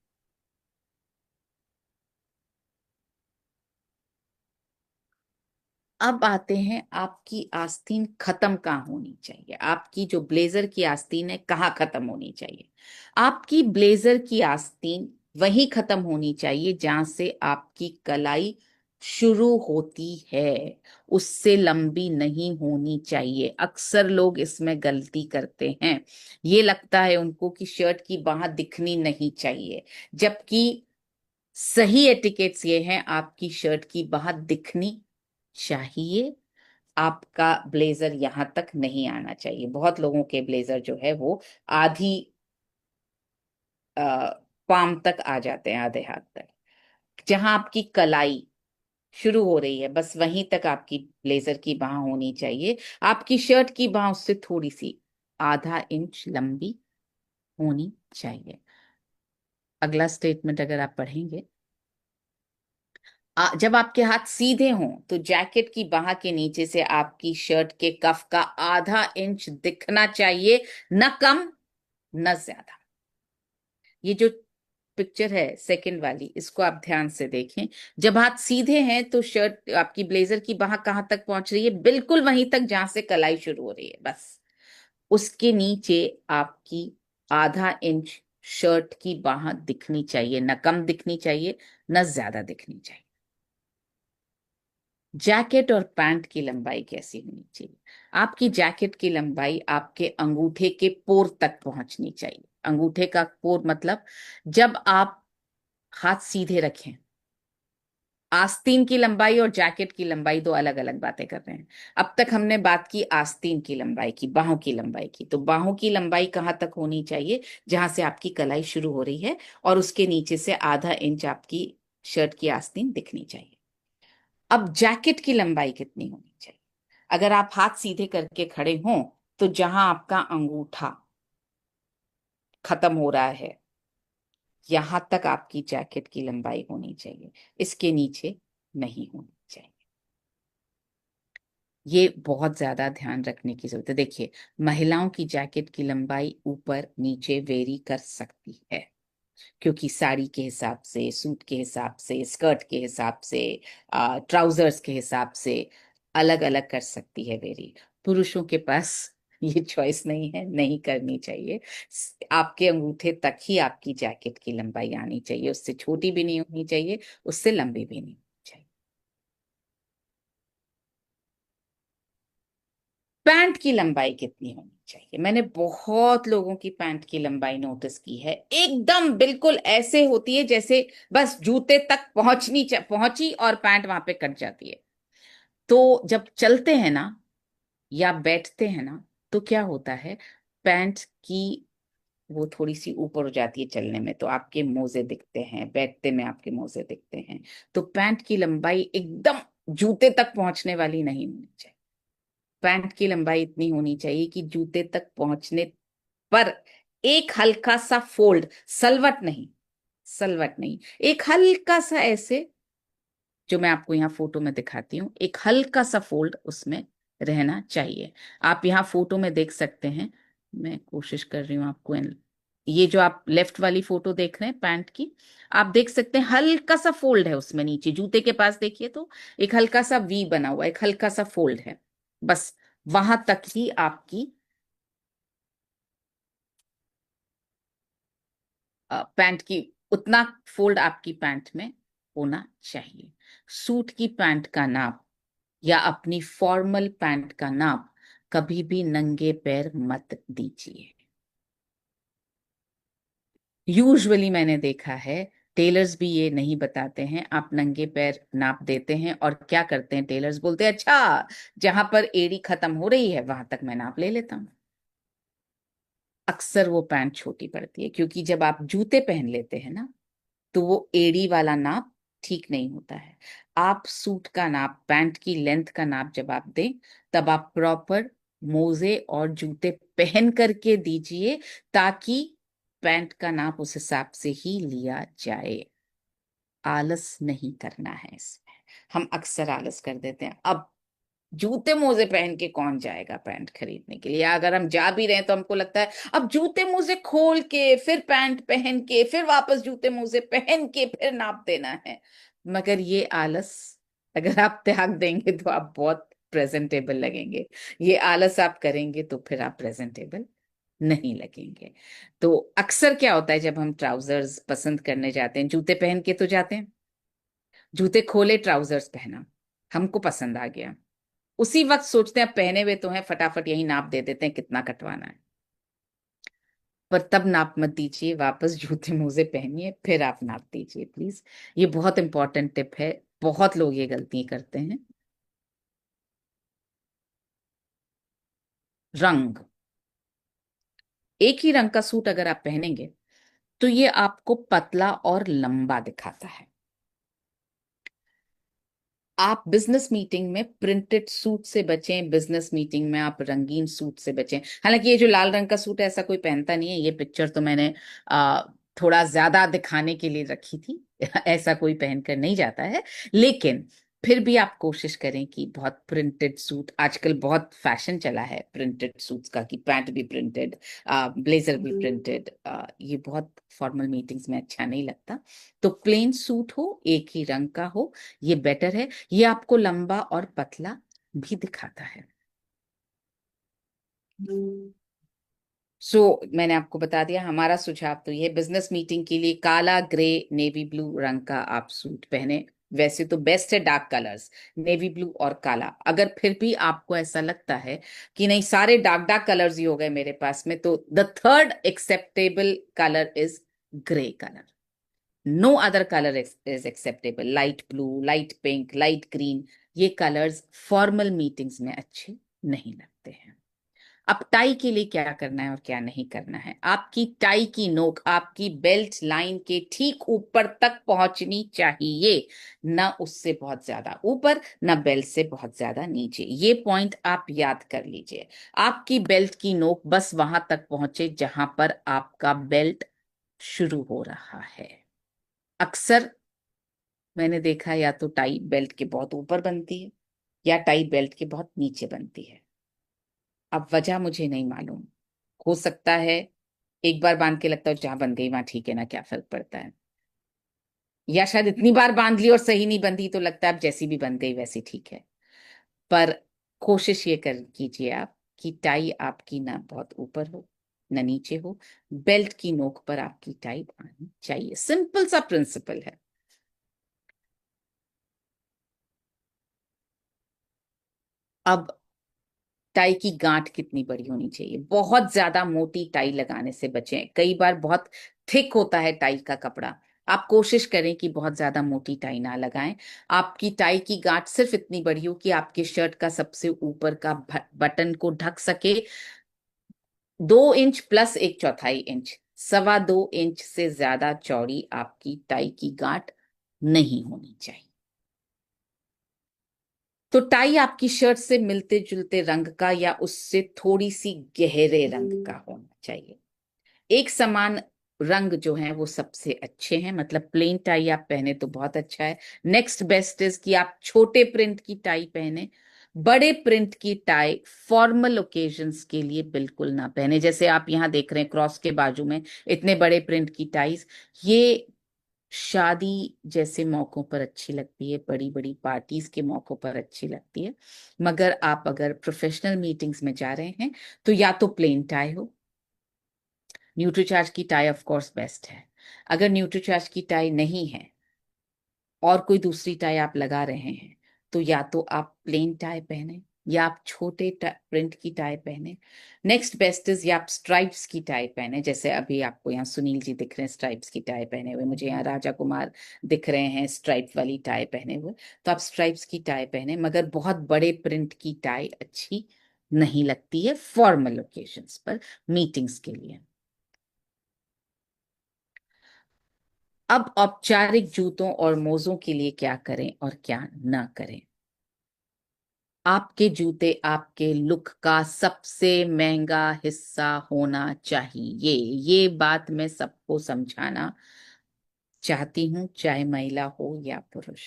Speaker 1: अब आते हैं, आपकी आस्तीन खत्म कहाँ होनी चाहिए। आपकी जो ब्लेजर की आस्तीन है कहाँ खत्म होनी चाहिए। आपकी ब्लेजर की आस्तीन वहीं खत्म होनी चाहिए जहां से आपकी कलाई शुरू होती है, उससे लंबी नहीं होनी चाहिए। अक्सर लोग इसमें गलती करते हैं। ये लगता है उनको कि शर्ट की बाह दिखनी नहीं चाहिए, जबकि सही एटिकेट्स ये हैं, आपकी शर्ट की बाह दिखनी चाहिए। आपका ब्लेजर यहां तक नहीं आना चाहिए। बहुत लोगों के ब्लेजर जो है वो आधी पाम तक आ जाते हैं, आधे हाथ तक। जहां आपकी कलाई शुरू हो रही है बस वहीं तक आपकी ब्लेजर की बाह होनी चाहिए। आपकी शर्ट की बाह उससे थोड़ी सी आधा इंच लंबी होनी चाहिए। अगला स्टेटमेंट अगर आप पढ़ेंगे, जब आपके हाथ सीधे हों तो जैकेट की बाह के नीचे से आपकी शर्ट के कफ का आधा इंच दिखना चाहिए, न कम न ज्यादा। ये जो पिक्चर है सेकंड वाली, इसको आप ध्यान से देखें। जब हाथ सीधे हैं तो शर्ट आपकी ब्लेजर की बाह कहां तक पहुंच रही है, बिल्कुल वहीं तक जहां से कलाई शुरू हो रही है बस। उसके नीचे आपकी आधा इंच शर्ट की बाह दिखनी चाहिए, न कम दिखनी चाहिए न ज्यादा दिखनी चाहिए। जैकेट और पैंट की लंबाई कैसी होनी चाहिए। आपकी जैकेट की लंबाई आपके अंगूठे के पोर तक पहुंचनी चाहिए। अंगूठे का पोर मतलब जब आप हाथ सीधे रखें। आस्तीन की लंबाई और जैकेट की लंबाई दो अलग अलग बातें कर रहे हैं। अब तक हमने बात की आस्तीन की लंबाई की, बाहों की लंबाई की। तो बाहों की लंबाई कहाँ तक होनी चाहिए, जहां से आपकी कलाई शुरू हो रही है और उसके नीचे से आधा इंच आपकी शर्ट की आस्तीन दिखनी चाहिए। अब जैकेट की लंबाई कितनी होनी चाहिए। अगर आप हाथ सीधे करके खड़े हों तो जहां आपका अंगूठा खत्म हो रहा है यहां तक आपकी जैकेट की लंबाई होनी चाहिए, इसके नीचे नहीं होनी चाहिए। ये बहुत ज्यादा ध्यान रखने की जरूरत है। देखिए, महिलाओं की जैकेट की लंबाई ऊपर नीचे वेरी कर सकती है, क्योंकि साड़ी के हिसाब से, सूट के हिसाब से, स्कर्ट के हिसाब से, ट्राउजर्स के हिसाब से अलग अलग कर सकती है वेरी। पुरुषों के पास ये चॉइस नहीं है, नहीं करनी चाहिए। आपके अंगूठे तक ही आपकी जैकेट की लंबाई आनी चाहिए, उससे छोटी भी नहीं होनी चाहिए, उससे लंबी भी नहीं होनी चाहिए। पैंट की लंबाई कितनी होनी चाहिए। मैंने बहुत लोगों की पैंट की लंबाई नोटिस की है, एकदम बिल्कुल ऐसे होती है जैसे बस जूते तक पहुंची और पैंट वहां पे कट जाती है। तो जब चलते हैं ना या बैठते हैं ना तो क्या होता है, पैंट की वो थोड़ी सी ऊपर हो जाती है चलने में, तो आपके मोजे दिखते हैं, बैठते में आपके मोजे दिखते हैं। तो पैंट की लंबाई एकदम जूते तक पहुंचने वाली नहीं होनी चाहिए। पैंट की लंबाई इतनी होनी चाहिए कि जूते तक पहुंचने पर एक हल्का सा फोल्ड, सलवट नहीं, सलवट नहीं, एक हल्का सा ऐसे, जो मैं आपको यहाँ फोटो में दिखाती हूँ, एक हल्का सा फोल्ड उसमें रहना चाहिए। आप यहाँ फोटो में देख सकते हैं, मैं कोशिश कर रही हूँ आपको ये जो आप लेफ्ट वाली फोटो देख रहे हैं पैंट की, आप देख सकते हैं हल्का सा फोल्ड है उसमें नीचे, जूते के पास देखिए तो एक हल्का सा वी बना हुआ, एक हल्का सा फोल्ड है, बस वहां तक ही आपकी पैंट की, उतना फोल्ड आपकी पैंट में होना चाहिए। सूट की पैंट का नाप या अपनी फॉर्मल पैंट का नाप कभी भी नंगे पैर मत दीजिए। यूजुअली मैंने देखा है टेलर्स भी ये नहीं बताते हैं, आप नंगे पैर नाप देते हैं और क्या करते हैं, टेलर्स बोलते हैं अच्छा जहां पर एड़ी खत्म हो रही है वहां तक मैं नाप ले लेता हूं। अक्सर वो पैंट छोटी पड़ती है, क्योंकि जब आप जूते पहन लेते हैं ना, तो वो एड़ी वाला नाप ठीक नहीं होता है। आप सूट का नाप, पैंट की लेंथ का नाप जब आप दें, तब आप प्रॉपर मोजे और जूते पहन करके दीजिए, ताकि पैंट का नाप उस हिसाब से ही लिया जाए। आलस नहीं करना है इसमें, हम अक्सर आलस कर देते हैं। अब जूते मोजे पहन के कौन जाएगा पैंट खरीदने के लिए, या अगर हम जा भी रहे हैं तो हमको लगता है अब जूते मोजे खोल के फिर पैंट पहन के फिर वापस जूते मोजे पहन के फिर नाप देना है। मगर ये आलस अगर आप त्याग देंगे तो आप बहुत प्रेजेंटेबल लगेंगे, ये आलस आप करेंगे तो फिर आप प्रेजेंटेबल नहीं लगेंगे। तो अक्सर क्या होता है, जब हम ट्राउजर्स पसंद करने जाते हैं, जूते पहन के तो जाते हैं, जूते खोले ट्राउजर्स पहना, हमको पसंद आ गया, उसी वक्त सोचते हैं पहने हुए तो हैं, फटाफट यही नाप दे देते हैं कितना कटवाना है। पर तब नाप मत दीजिए, वापस जूते मोजे पहनिए फिर आप नाप दीजिए प्लीज। ये बहुत इंपॉर्टेंट टिप है, बहुत लोग ये गलती करते हैं। रंग, एक ही रंग का सूट अगर आप पहनेंगे तो ये आपको पतला और लंबा दिखाता है। आप बिजनेस मीटिंग में प्रिंटेड सूट से बचें, बिजनेस मीटिंग में आप रंगीन सूट से बचें। हालांकि ये जो लाल रंग का सूट है ऐसा कोई पहनता नहीं है, ये पिक्चर तो मैंने आ, थोड़ा ज्यादा दिखाने के लिए रखी थी ऐसा कोई पहनकर नहीं जाता है। लेकिन फिर भी आप कोशिश करें कि बहुत प्रिंटेड सूट, आजकल बहुत फैशन चला है प्रिंटेड सूट्स का, कि पैंट भी प्रिंटेड, ब्लेजर भी प्रिंटेड, ये बहुत फॉर्मल मीटिंग्स में अच्छा नहीं लगता। तो प्लेन सूट हो, एक ही रंग का हो, ये बेटर है, ये आपको लंबा और पतला भी दिखाता है। मैंने आपको बता दिया हमारा सुझाव तो ये, बिजनेस मीटिंग के लिए काला, ग्रे, नेवी ब्लू रंग का आप सूट पहने। वैसे तो बेस्ट है डार्क कलर्स, नेवी ब्लू और काला। अगर फिर भी आपको ऐसा लगता है कि नहीं सारे डार्क डार्क कलर्स ही हो गए मेरे पास में, तो the third acceptable colour is grey colour. No other colour is acceptable, light blue, light pink, light green, ये कलर्स फॉर्मल मीटिंग्स में अच्छे नहीं लगते हैं। अब टाई के लिए क्या करना है और क्या नहीं करना है, आपकी टाई की नोक आपकी बेल्ट लाइन के ठीक ऊपर तक पहुंचनी चाहिए, ना उससे बहुत ज्यादा ऊपर, ना बेल्ट से बहुत ज्यादा नीचे। ये पॉइंट आप याद कर लीजिए, आपकी बेल्ट की नोक बस वहां तक पहुंचे जहां पर आपका बेल्ट शुरू हो रहा है। अक्सर मैंने देखा या तो टाई बेल्ट के बहुत ऊपर बनती है या टाई बेल्ट के बहुत नीचे बनती है। अब वजह मुझे नहीं मालूम, हो सकता है एक बार बांध के लगता है जहां बन गई वहां ठीक है ना, क्या फर्क पड़ता है, या शायद इतनी बार बांध ली और सही नहीं बंधी तो लगता है अब जैसी भी बन गई वैसी ठीक है। पर कोशिश ये कर कीजिए आप कि टाई आपकी ना बहुत ऊपर हो ना नीचे हो, बेल्ट की नोक पर आपकी टाई आनी चाहिए। सिंपल सा प्रिंसिपल है। अब टाई की गांठ कितनी बड़ी होनी चाहिए, बहुत ज्यादा मोटी टाई लगाने से बचें, कई बार बहुत थिक होता है टाई का कपड़ा। आप कोशिश करें कि बहुत ज्यादा मोटी टाई ना लगाएं। आपकी टाई की गांठ सिर्फ इतनी बड़ी हो कि आपके शर्ट का सबसे ऊपर का बटन को ढक सके। 2 इंच प्लस 1/4 इंच, 2.25 इंच से ज्यादा चौड़ी आपकी टाई की गांठ नहीं होनी चाहिए। तो टाई आपकी शर्ट से मिलते जुलते रंग का या उससे थोड़ी सी गहरे रंग का होना चाहिए। एक समान रंग जो है वो सबसे अच्छे हैं, मतलब प्लेन टाई आप पहने तो बहुत अच्छा है। नेक्स्ट बेस्ट इज कि आप छोटे प्रिंट की टाई पहने। बड़े प्रिंट की टाई फॉर्मल ओकेजन्स के लिए बिल्कुल ना पहने। जैसे आप यहाँ देख रहे हैं क्रॉस के बाजू में इतने बड़े प्रिंट की टाइज, ये शादी जैसे मौकों पर अच्छी लगती है, बड़ी बड़ी पार्टीज के मौकों पर अच्छी लगती है। मगर आप अगर प्रोफेशनल मीटिंग्स में जा रहे हैं तो या तो प्लेन टाई हो। न्यूट्रीचार्ज की टाई ऑफ कोर्स बेस्ट है। अगर न्यूट्रीचार्ज की टाई नहीं है और कोई दूसरी टाई आप लगा रहे हैं तो या तो आप प्लेन टाई पहने या आप छोटे प्रिंट की टाई पहने। नेक्स्ट बेस्ट इज या आप स्ट्राइप्स की टाई पहने। जैसे अभी आपको यहाँ सुनील जी दिख रहे हैं स्ट्राइप्स की टाई पहने हुए, मुझे यहाँ राजा कुमार दिख रहे हैं स्ट्राइप वाली टाई पहने हुए। तो आप स्ट्राइप्स की टाई पहने, मगर बहुत बड़े प्रिंट की टाई अच्छी नहीं लगती है फॉर्मल ओकेजन्स पर, मीटिंग्स के लिए। अब औपचारिक जूतों और मोजों के लिए क्या करें और क्या ना करें। आपके जूते आपके लुक का सबसे महंगा हिस्सा होना चाहिए। ये बात मैं सबको समझाना चाहती हूँ, चाहे महिला हो या पुरुष।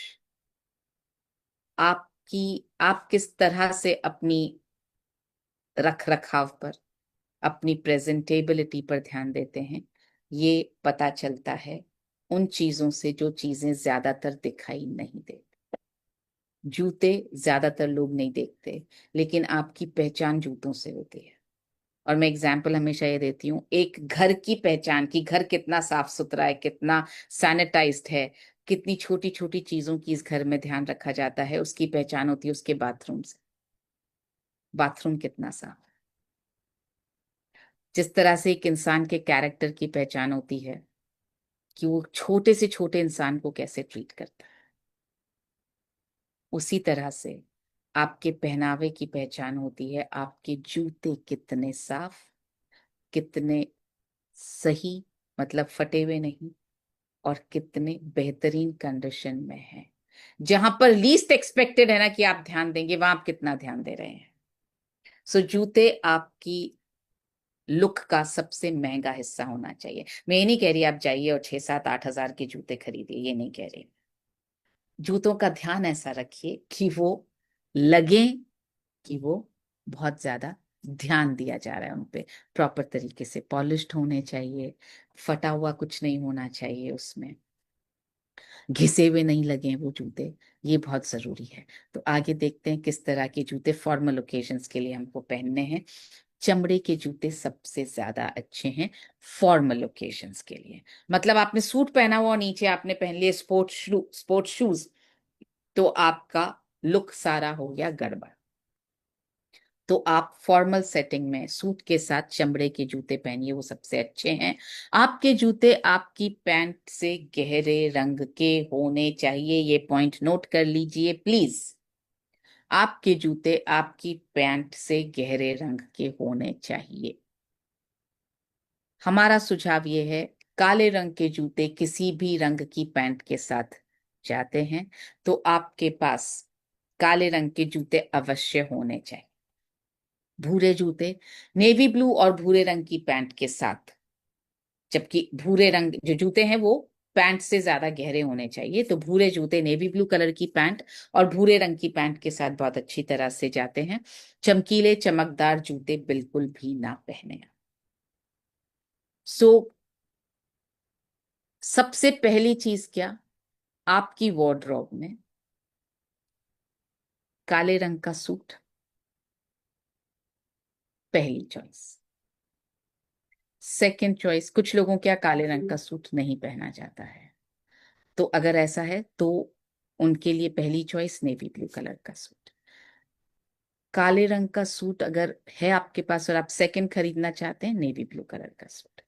Speaker 1: आपकी आप किस तरह से अपनी रख रखाव पर, अपनी प्रेजेंटेबिलिटी पर ध्यान देते हैं, ये पता चलता है उन चीजों से जो चीजें ज्यादातर दिखाई नहीं देती। जूते ज्यादातर लोग नहीं देखते, लेकिन आपकी पहचान जूतों से होती है। और मैं एग्जाम्पल हमेशा ये देती हूँ, एक घर की पहचान की, घर कितना साफ सुथरा है, कितना सैनिटाइज्ड है, कितनी छोटी छोटी चीजों की इस घर में ध्यान रखा जाता है, उसकी पहचान होती है उसके बाथरूम से। बाथरूम कितना साफ है। जिस तरह से एक इंसान के कैरेक्टर की पहचान होती है कि वो छोटे से छोटे इंसान को कैसे ट्रीट करता है, उसी तरह से आपके पहनावे की पहचान होती है आपके जूते कितने साफ, कितने सही, मतलब फटे हुए नहीं, और कितने बेहतरीन कंडीशन में है। जहां पर लीस्ट एक्सपेक्टेड है ना कि आप ध्यान देंगे, वहां आप कितना ध्यान दे रहे हैं। सो जूते आपकी लुक का सबसे महंगा हिस्सा होना चाहिए। मैं ये नहीं कह रही आप जाइए और 6 7 8 हज़ार के जूते खरीदिए, ये नहीं कह रही। जूतों का ध्यान ऐसा रखिए कि वो लगे कि वो बहुत ज्यादा ध्यान दिया जा रहा है उन पे। प्रॉपर तरीके से पॉलिश्ड होने चाहिए, फटा हुआ कुछ नहीं होना चाहिए उसमें, घिसे हुए नहीं लगे वो जूते, ये बहुत जरूरी है। तो आगे देखते हैं किस तरह के जूते फॉर्मल ओकेजन्स के लिए हमको पहनने हैं। चमड़े के जूते सबसे ज्यादा अच्छे हैं फॉर्मल ओकेजन्स के लिए। मतलब आपने सूट पहना हुआ और नीचे आपने पहन लिए स्पोर्ट्स शूज, तो आपका लुक सारा हो गया गड़बड़। तो आप फॉर्मल सेटिंग में सूट के साथ चमड़े के जूते पहनिए, वो सबसे अच्छे हैं। आपके जूते आपकी पैंट से गहरे रंग के होने चाहिए, ये पॉइंट नोट कर लीजिए प्लीज। आपके जूते आपकी पैंट से गहरे रंग के होने चाहिए। हमारा सुझाव ये है, काले रंग के जूते किसी भी रंग की पैंट के साथ जाते हैं, तो आपके पास काले रंग के जूते अवश्य होने चाहिए। भूरे जूते नेवी ब्लू और भूरे रंग की पैंट के साथ, जबकि भूरे रंग जो जूते हैं वो पैंट से ज्यादा गहरे होने चाहिए, तो भूरे जूते नेवी ब्लू कलर की पैंट और भूरे रंग की पैंट के साथ बहुत अच्छी तरह से जाते हैं। चमकीले चमकदार जूते बिल्कुल भी ना पहने। सो सबसे पहली चीज क्या, आपकी वार्डरोब में काले रंग का सूट पहली चॉइस। सेकंड चॉइस, कुछ लोगों क्या काले रंग का सूट नहीं पहना जाता है, तो अगर ऐसा है तो उनके लिए पहली चॉइस नेवी ब्लू कलर का सूट। काले रंग का सूट अगर है आपके पास और आप सेकंड खरीदना चाहते हैं, नेवी ब्लू कलर का सूट।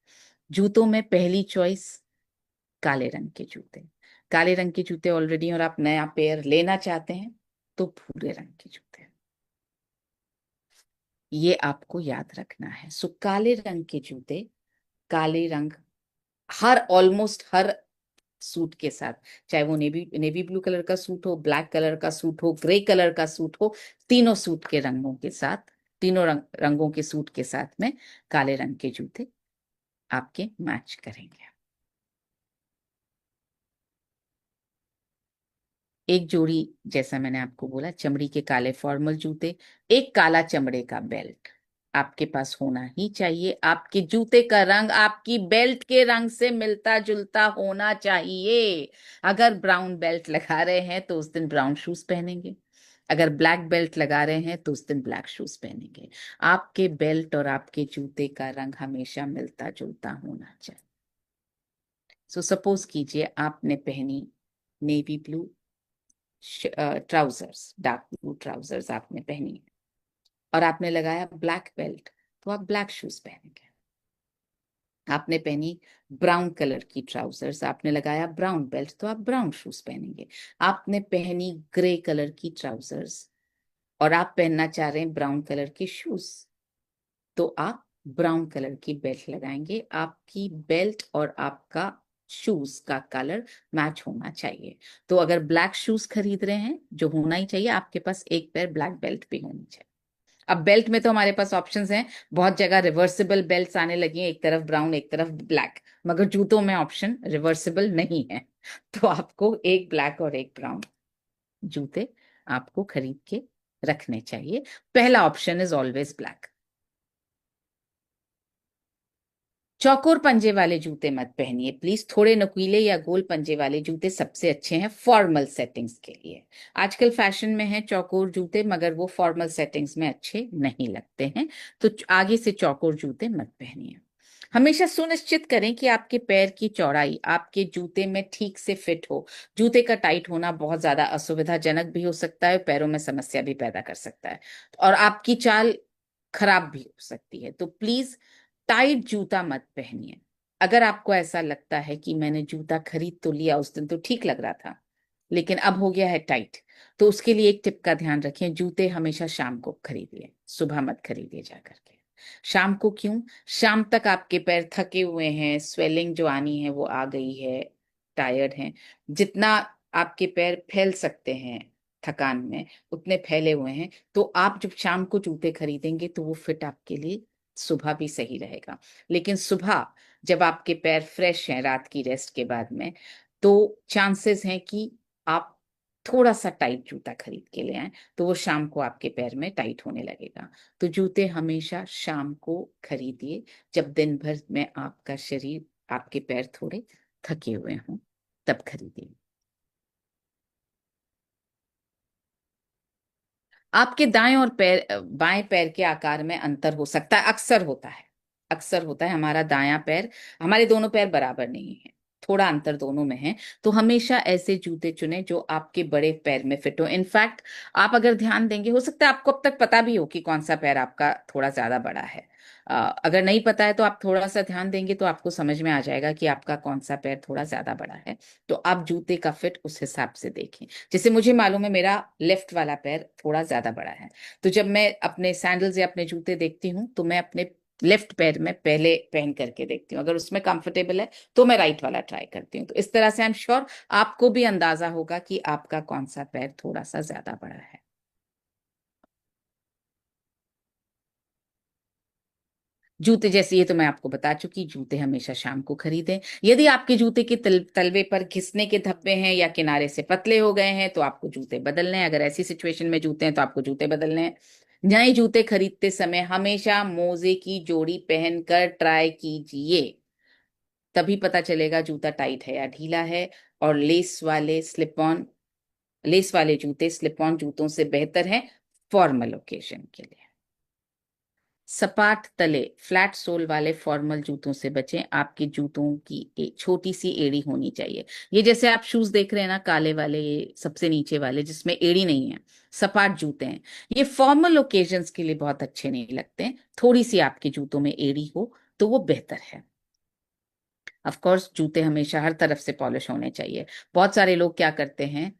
Speaker 1: जूतों में पहली चॉइस काले रंग के जूते। काले रंग के जूते ऑलरेडी और आप नया पेयर लेना चाहते हैं तो भूरे रंग के जूते। ये आपको याद रखना है। सो काले रंग के जूते, काले रंग हर ऑलमोस्ट हर सूट के साथ, चाहे वो नेवी नेवी ब्लू कलर का सूट हो, ब्लैक कलर का सूट हो, ग्रे कलर का सूट हो, तीनों सूट के रंगों के साथ तीनों रंगों के सूट के साथ में काले रंग के जूते आपके मैच करेंगे। एक जोड़ी, जैसा मैंने आपको बोला, चमड़ी के काले फॉर्मल जूते, एक काला चमड़े का बेल्ट आपके पास होना ही चाहिए। आपके जूते का रंग आपकी बेल्ट के रंग से मिलता जुलता होना चाहिए। अगर ब्राउन बेल्ट लगा रहे हैं तो उस दिन ब्राउन शूज पहनेंगे, अगर ब्लैक बेल्ट लगा रहे हैं तो उस दिन ब्लैक शूज पहनेंगे। आपके बेल्ट और आपके जूते का रंग हमेशा मिलता जुलता होना चाहिए। सो सपोज कीजिए आपने पहनी navy blue trousers, dark blue trousers आपने पहनी है, और आपने लगाया ब्लैक बेल्ट, तो आप ब्लैक शूज पहनेंगे। आपने पहनी ब्राउन कलर की ट्राउजर्स, आपने लगाया ब्राउन बेल्ट, तो आप ब्राउन शूज पहनेंगे। आपने पहनी ग्रे कलर की ट्राउजर्स और आप पहनना चाह रहे हैं ब्राउन कलर के शूज, तो आप ब्राउन कलर की बेल्ट लगाएंगे। आपकी बेल्ट और आपका शूज का कलर मैच होना चाहिए। तो अगर ब्लैक शूज खरीद रहे हैं, जो होना ही चाहिए, आपके पास एक पेयर ब्लैक बेल्ट भी होनी चाहिए। अब बेल्ट में तो हमारे पास ऑप्शंस हैं, बहुत जगह रिवर्सिबल बेल्ट्स आने लगी हैं, एक तरफ ब्राउन एक तरफ ब्लैक, मगर जूतों में ऑप्शन रिवर्सिबल नहीं है। तो आपको एक ब्लैक और एक ब्राउन जूते आपको खरीद के रखने चाहिए। पहला ऑप्शन इज ऑलवेज ब्लैक। चौकोर पंजे वाले जूते मत पहनिए प्लीज। थोड़े नुकीले या गोल पंजे वाले जूते सबसे अच्छे हैं फॉर्मल सेटिंग्स के लिए। आजकल फैशन में है चौकोर जूते, मगर वो फॉर्मल सेटिंग्स में अच्छे नहीं लगते हैं, तो आगे से चौकोर जूते मत पहनिए। हमेशा सुनिश्चित करें कि आपके पैर की चौड़ाई आपके जूते में ठीक से फिट हो। जूते का टाइट होना बहुत ज्यादा असुविधाजनक भी हो सकता है, पैरों में समस्या भी पैदा कर सकता है, और आपकी चाल खराब भी हो सकती है। तो प्लीज टाइट जूता मत पहनिए। अगर आपको ऐसा लगता है कि मैंने जूता खरीद तो लिया, उस दिन तो ठीक लग रहा था, लेकिन अब हो गया है टाइट, तो उसके लिए एक टिप का ध्यान रखें, जूते हमेशा शाम को खरीदिए, सुबह मत खरीदिए जा करके। शाम को क्यों? शाम तक आपके पैर थके हुए हैं, स्वेलिंग जो आनी है वो आ गई है, टायर्ड हैं, जितना आपके पैर फैल सकते हैं थकान में उतने फैले हुए हैं। तो आप जब शाम को जूते खरीदेंगे तो वो फिट आपके लिए सुबह भी सही रहेगा। लेकिन सुबह जब आपके पैर फ्रेश हैं रात की रेस्ट के बाद में, तो चांसेस हैं कि आप थोड़ा सा टाइट जूता खरीद के ले आए, तो वो शाम को आपके पैर में टाइट होने लगेगा। तो जूते हमेशा शाम को खरीदिए, जब दिन भर में आपका शरीर, आपके पैर थोड़े थके हुए हों, तब खरीदिए। आपके दाएं और बाएं पैर के आकार में अंतर हो सकता है, अक्सर होता है, अक्सर होता है। हमारा दायां पैर, हमारे दोनों पैर बराबर नहीं है, थोड़ा अंतर दोनों में है। तो हमेशा ऐसे जूते चुने जो आपके बड़े पैर में फिट हो। इनफैक्ट आप अगर ध्यान देंगे, हो सकता है आपको अब तक पता भी हो कि कौन सा पैर आपका थोड़ा ज्यादा बड़ा है। अगर नहीं पता है तो आप थोड़ा सा ध्यान देंगे तो आपको समझ में आ जाएगा कि आपका कौन सा पैर थोड़ा ज्यादा बड़ा है। तो आप जूते का फिट उस हिसाब से देखें। जैसे मुझे मालूम है मेरा लेफ्ट वाला पैर थोड़ा ज्यादा बड़ा है, तो जब मैं अपने सैंडल्स या अपने जूते देखती हूँ तो मैं अपने लेफ्ट पैर में पहले पहन करके देखती हूँ, अगर उसमें कंफर्टेबल है तो मैं राइट वाला ट्राई करती हूँ। तो इस तरह से आई एम श्योर आपको भी अंदाजा होगा कि आपका कौन सा पैर थोड़ा सा ज्यादा बड़ा है। जूते जैसे ये तो मैं आपको बता चुकी, जूते हमेशा शाम को खरीदें। यदि आपके जूते के तलवे पर घिसने के धब्बे हैं या किनारे से पतले हो गए हैं तो आपको जूते बदलने हैं। अगर ऐसी सिचुएशन में जूते हैं तो आपको जूते बदलने हैं। नए जूते खरीदते समय हमेशा मोजे की जोड़ी पहनकर ट्राई कीजिए, तभी पता चलेगा जूता टाइट है या ढीला है। और लेस वाले जूते स्लिप ऑन जूतों से बेहतर हैं फॉर्मल ओकेजन के लिए। सपाट तले फ्लैट सोल वाले फॉर्मल जूतों से बचें। आपके जूतों की एक छोटी सी एड़ी होनी चाहिए। ये जैसे आप शूज देख रहे हैं ना, काले वाले, ये सबसे नीचे वाले जिसमें एड़ी नहीं है, सपाट जूते हैं, ये फॉर्मल ओकेजन्स के लिए बहुत अच्छे नहीं लगते। थोड़ी सी आपके जूतों में एड़ी हो तो वो बेहतर है। ऑफ कोर्स जूते हमेशा हर तरफ से पॉलिश होने चाहिए। बहुत सारे लोग क्या करते हैं,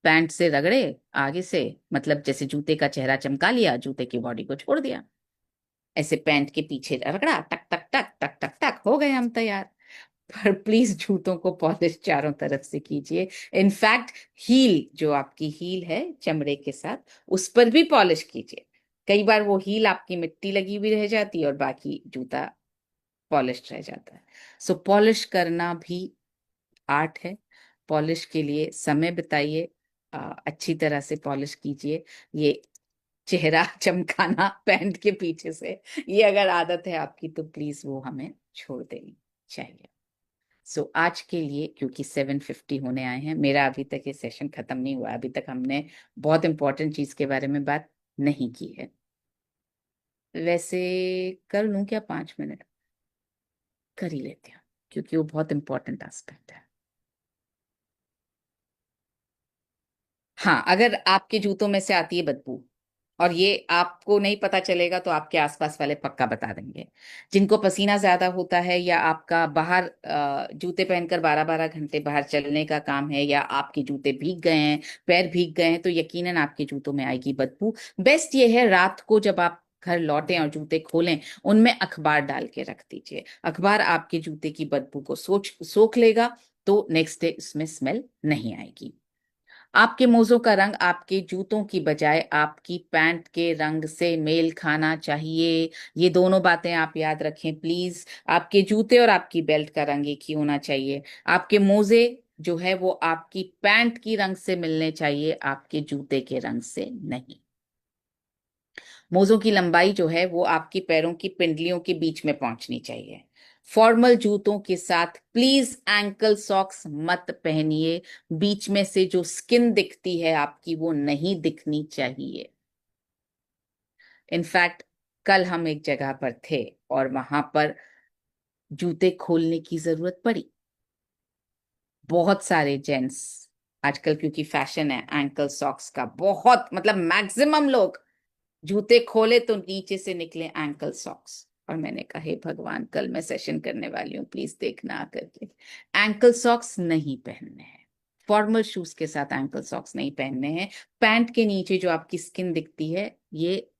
Speaker 1: पैंट से रगड़े आगे से, मतलब जैसे जूते का चेहरा चमका लिया, जूते की बॉडी को छोड़ दिया, ऐसे पैंट के पीछे रगड़ा, टक टक टक टक टक टक, हो गए हम तैयार। पर प्लीज जूतों को पॉलिश चारों तरफ से कीजिए। इनफैक्ट हील, जो आपकी हील है चमड़े के साथ, उस पर भी पॉलिश कीजिए। कई बार वो हील आपकी मिट्टी लगी हुई रह जाती है और बाकी जूता पॉलिश रह जाता है। सो पॉलिश करना भी आर्ट है। पॉलिश के लिए समय बिताइए, अच्छी तरह से पॉलिश कीजिए। ये चेहरा चमकाना पैंट के पीछे से, ये अगर आदत है आपकी तो प्लीज वो हमें छोड़ देनी चाहिए। सो आज के लिए, क्योंकि 7:50 होने आए हैं, मेरा अभी तक ये सेशन खत्म नहीं हुआ, अभी तक हमने बहुत इंपॉर्टेंट चीज के बारे में बात नहीं की है। वैसे कर लूं क्या 5 मिनट? कर ही लेते हैं, क्योंकि वो बहुत इंपॉर्टेंट एस्पेक्ट है। हाँ, अगर आपके जूतों में से आती है बदबू और ये आपको नहीं पता चलेगा तो आपके आसपास वाले पक्का बता देंगे। जिनको पसीना ज्यादा होता है या आपका बाहर जूते पहनकर 12-12 घंटे बाहर चलने का काम है, या आपके जूते भीग गए हैं, पैर भीग गए हैं, तो यकीनन आपके जूतों में आएगी बदबू। बेस्ट ये है, रात को जब आप घर लौटें और जूते खोलें, उनमें अखबार डाल के रख दीजिए। अखबार आपके जूते की बदबू को सोख लेगा, तो नेक्स्ट डे इसमें स्मेल नहीं आएगी। आपके मोजों का रंग आपके जूतों की बजाय आपकी पैंट के रंग से मेल खाना चाहिए। ये दोनों बातें आप याद रखें प्लीज। आपके जूते और आपकी बेल्ट का रंग एक ही होना चाहिए। आपके मोजे जो है वो आपकी पैंट की रंग से मिलने चाहिए, आपके जूते के रंग से नहीं। मोजों की लंबाई जो है वो आपकी पैरों की पिंडलियों के बीच में पहुंचनी चाहिए। फॉर्मल जूतों के साथ प्लीज एंकल सॉक्स मत पहनिए। बीच में से जो स्किन दिखती है आपकी, वो नहीं दिखनी चाहिए। इनफैक्ट कल हम एक जगह पर थे और वहां पर जूते खोलने की जरूरत पड़ी। बहुत सारे जेंट्स आजकल, क्योंकि फैशन है एंकल सॉक्स का, बहुत मतलब मैक्सिमम लोग जूते खोले तो नीचे से निकले एंकल सॉक्स। और मैंने कहा हे भगवान, कल मैं सेशन करने वाली हूँ, प्लीज देखना आकर के। एंकल सॉक्स नहीं पहनने हैं, फॉर्मल शूज के साथ एंकल सॉक्स नहीं पहनने हैं। पैंट के नीचे जो आपकी स्किन दिखती है, ये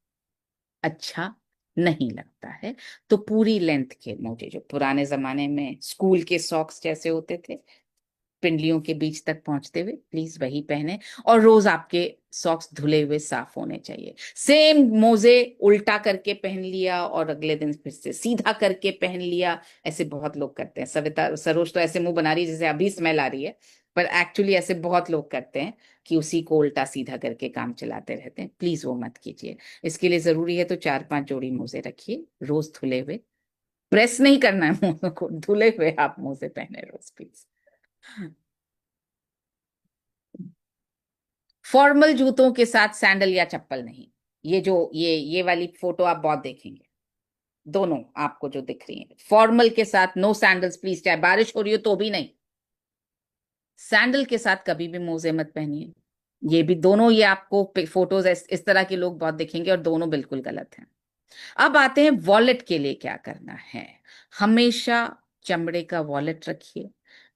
Speaker 1: अच्छा नहीं लगता है। तो पूरी लेंथ के मोजे, जो पुराने जमाने में स्कूल के सॉक्स जैसे होते थे, पिंडलियों के बीच तक पहुंचते हुए, प्लीज वही पहने। और रोज आपके सॉक्स धुले हुए साफ होने चाहिए। सेम मोजे उल्टा करके पहन लिया और अगले दिन फिर से सीधा करके पहन लिया, ऐसे बहुत लोग करते हैं। सविता सरोज तो ऐसे मुंह बना रही है जैसे अभी स्मेल आ रही है, पर एक्चुअली ऐसे बहुत लोग करते हैं कि उसी को उल्टा सीधा करके काम चलाते रहते हैं। प्लीज वो मत कीजिए। इसके लिए जरूरी है तो 4-5 जोड़ी मोजे रखिए, रोज धुले हुए। प्रेस नहीं करना है मोजों को, धुले हुए आप मोजे पहने रोज प्लीज। फॉर्मल जूतों के साथ सैंडल या चप्पल नहीं। ये जो ये वाली फोटो आप बहुत देखेंगे, दोनों आपको जो दिख रही है, फॉर्मल के साथ नो सैंडल्स प्लीज, चाहे बारिश हो रही हो तो भी नहीं। सैंडल के साथ कभी भी मोजे मत पहनिए। ये भी दोनों, ये आपको फोटोज इस तरह के लोग बहुत दिखेंगे और दोनों बिल्कुल गलत हैं। अब आते हैं वॉलेट के लिए क्या करना है। हमेशा चमड़े का वॉलेट रखिए।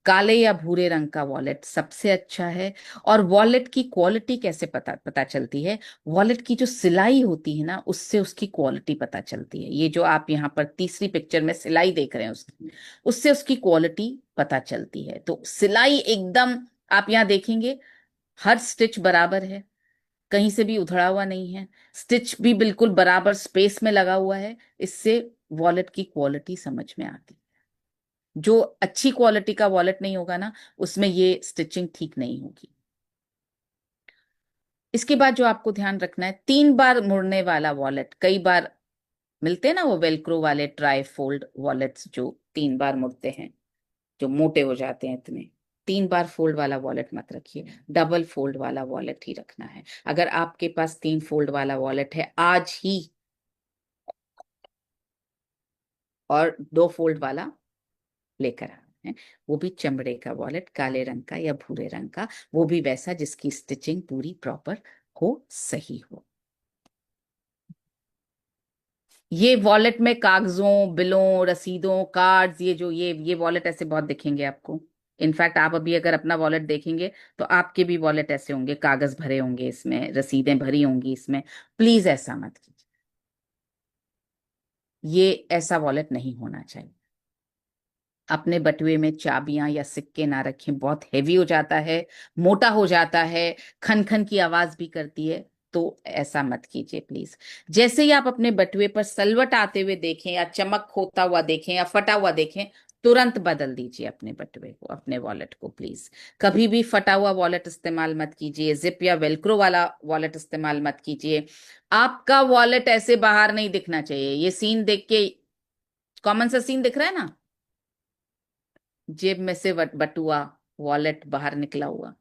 Speaker 1: काले या भूरे रंग का वॉलेट सबसे अच्छा है। और वॉलेट की क्वालिटी कैसे पता पता चलती है? वॉलेट की जो सिलाई होती है ना, उससे उसकी क्वालिटी पता चलती है। ये जो आप यहाँ पर तीसरी पिक्चर में सिलाई देख रहे हैं उसकी, उससे उसकी क्वालिटी पता चलती है। तो सिलाई एकदम, आप यहाँ देखेंगे हर स्टिच बराबर है, कहीं से भी उधड़ा हुआ नहीं है, स्टिच भी बिल्कुल बराबर स्पेस में लगा हुआ है। इससे वॉलेट की क्वालिटी समझ में आती है। जो अच्छी क्वालिटी का वॉलेट नहीं होगा ना, उसमें ये स्टिचिंग ठीक नहीं होगी। इसके बाद जो आपको ध्यान रखना है, 3 बार मुड़ने वाला वॉलेट, कई बार मिलते हैं ना वो वेलक्रो वाले ट्राई फोल्ड वॉलेट्स जो 3 बार मुड़ते हैं, जो मोटे हो जाते हैं इतने। 3 बार फोल्ड वाला वॉलेट मत रखिए, डबल फोल्ड वाला वॉलेट ही रखना है। अगर आपके पास 3 फोल्ड वाला वॉलेट है आज ही, और 2 फोल्ड वाला लेकर आना है, वो भी चमड़े का वॉलेट, काले रंग का या भूरे रंग का, वो भी वैसा जिसकी स्टिचिंग पूरी प्रॉपर हो, सही हो। ये वॉलेट में कागजों, बिलों, रसीदों, कार्ड्स, ये जो ये वॉलेट ऐसे बहुत दिखेंगे आपको। इनफैक्ट आप अभी अगर अपना वॉलेट देखेंगे तो आपके भी वॉलेट ऐसे होंगे, कागज भरे होंगे इसमें, रसीदें भरी होंगी इसमें। प्लीज ऐसा मत कीजिए, ये ऐसा वॉलेट नहीं होना चाहिए। अपने बटुए में चाबियां या सिक्के ना रखें, बहुत हैवी हो जाता है, मोटा हो जाता है, खन खन की आवाज भी करती है। तो ऐसा मत कीजिए प्लीज। जैसे ही आप अपने बटुए पर सलवट आते हुए देखें या चमक खोता हुआ देखें या फटा हुआ देखें, तुरंत बदल दीजिए अपने बटुए को, अपने वॉलेट को प्लीज। कभी भी फटा हुआ वॉलेट इस्तेमाल मत कीजिए, जिप या वेलक्रो वाला वॉलेट इस्तेमाल मत कीजिए। आपका वॉलेट ऐसे बाहर नहीं दिखना चाहिए। ये सीन देख के कॉमन सा सीन दिख रहा है ना, जेब में से बटुआ, वॉलेट बाहर निकला हुआ,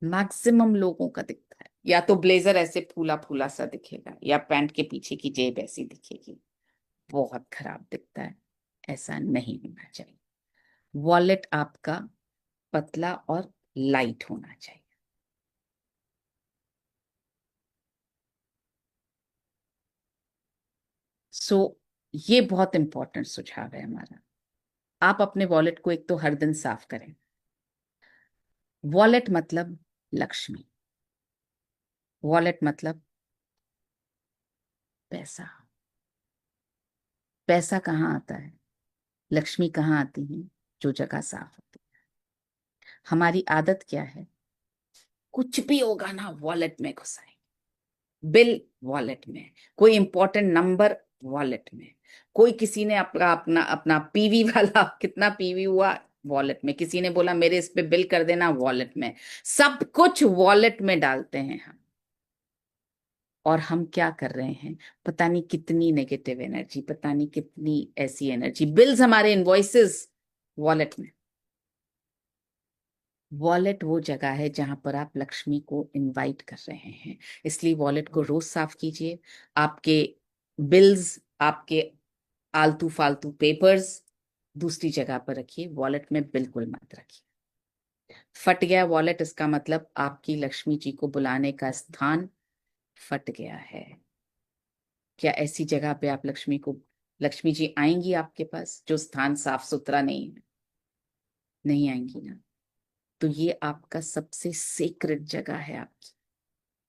Speaker 1: मैक्सिमम लोगों का दिखता है। या तो ब्लेजर ऐसे फूला फूला सा दिखेगा, या पैंट के पीछे की जेब ऐसी दिखेगी, बहुत खराब दिखता है। ऐसा नहीं होना चाहिए। वॉलेट आपका पतला और लाइट होना चाहिए। सो ये बहुत इंपॉर्टेंट सुझाव है हमारा। आप अपने वॉलेट को एक तो हर दिन साफ करें। वॉलेट मतलब लक्ष्मी, वॉलेट मतलब पैसा। पैसा कहाँ आता है, लक्ष्मी कहाँ आती है? जो जगह साफ होती है। हमारी आदत क्या है, कुछ भी होगा ना वॉलेट में घुसाएं। बिल वॉलेट में, कोई इंपॉर्टेंट नंबर वॉलेट में, कोई किसी ने अपना अपना अपना पीवी वाला कितना पीवी हुआ वॉलेट में, किसी ने बोला मेरे इस पे बिल कर देना वॉलेट में, सब कुछ वॉलेट में डालते हैं हम। और हम क्या कर रहे हैं, पता नहीं कितनी नेगेटिव एनर्जी, पता नहीं कितनी ऐसी एनर्जी, बिल्स हमारे इनवॉइसेस वॉलेट में। वॉलेट वो जगह है जहां पर आप लक्ष्मी को इनवाइट कर रहे हैं, इसलिए वॉलेट को रोज साफ कीजिए। आपके बिल्स, आपके आलतू फालतू पेपर्स दूसरी जगह पर रखिए, वॉलेट में बिल्कुल मत रखिए। फट गया वॉलेट, इसका मतलब आपकी लक्ष्मी जी को बुलाने का स्थान फट गया है। क्या ऐसी जगह पे आप लक्ष्मी जी आएंगी आपके पास जो स्थान साफ सुथरा नहीं है? नहीं आएंगी ना। तो ये आपका सबसे सीक्रेट जगह है आपकी।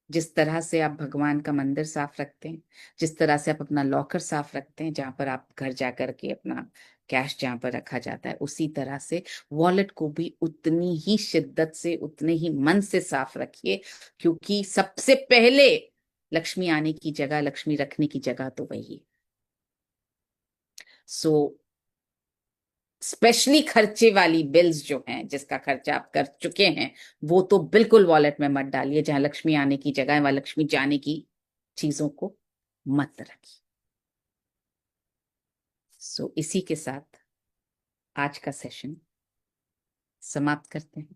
Speaker 1: जिस तरह से आप भगवान का मंदिर साफ रखते हैं, जिस तरह से आप अपना लॉकर साफ रखते हैं जहां पर आप घर जा करके अपना कैश जहां पर रखा जाता है, उसी तरह से वॉलेट को भी उतनी ही शिद्दत से, उतने ही मन से साफ रखिए। क्योंकि सबसे पहले लक्ष्मी आने की जगह, लक्ष्मी रखने की जगह तो वही है। सो स्पेशली खर्चे वाली बिल्स जो हैं, जिसका खर्चा आप कर चुके हैं, वो तो बिल्कुल वॉलेट में मत डालिए। जहां लक्ष्मी आने की जगह है वहां लक्ष्मी जाने की चीजों को मत रखिए। सो इसी के साथ आज का सेशन समाप्त करते हैं।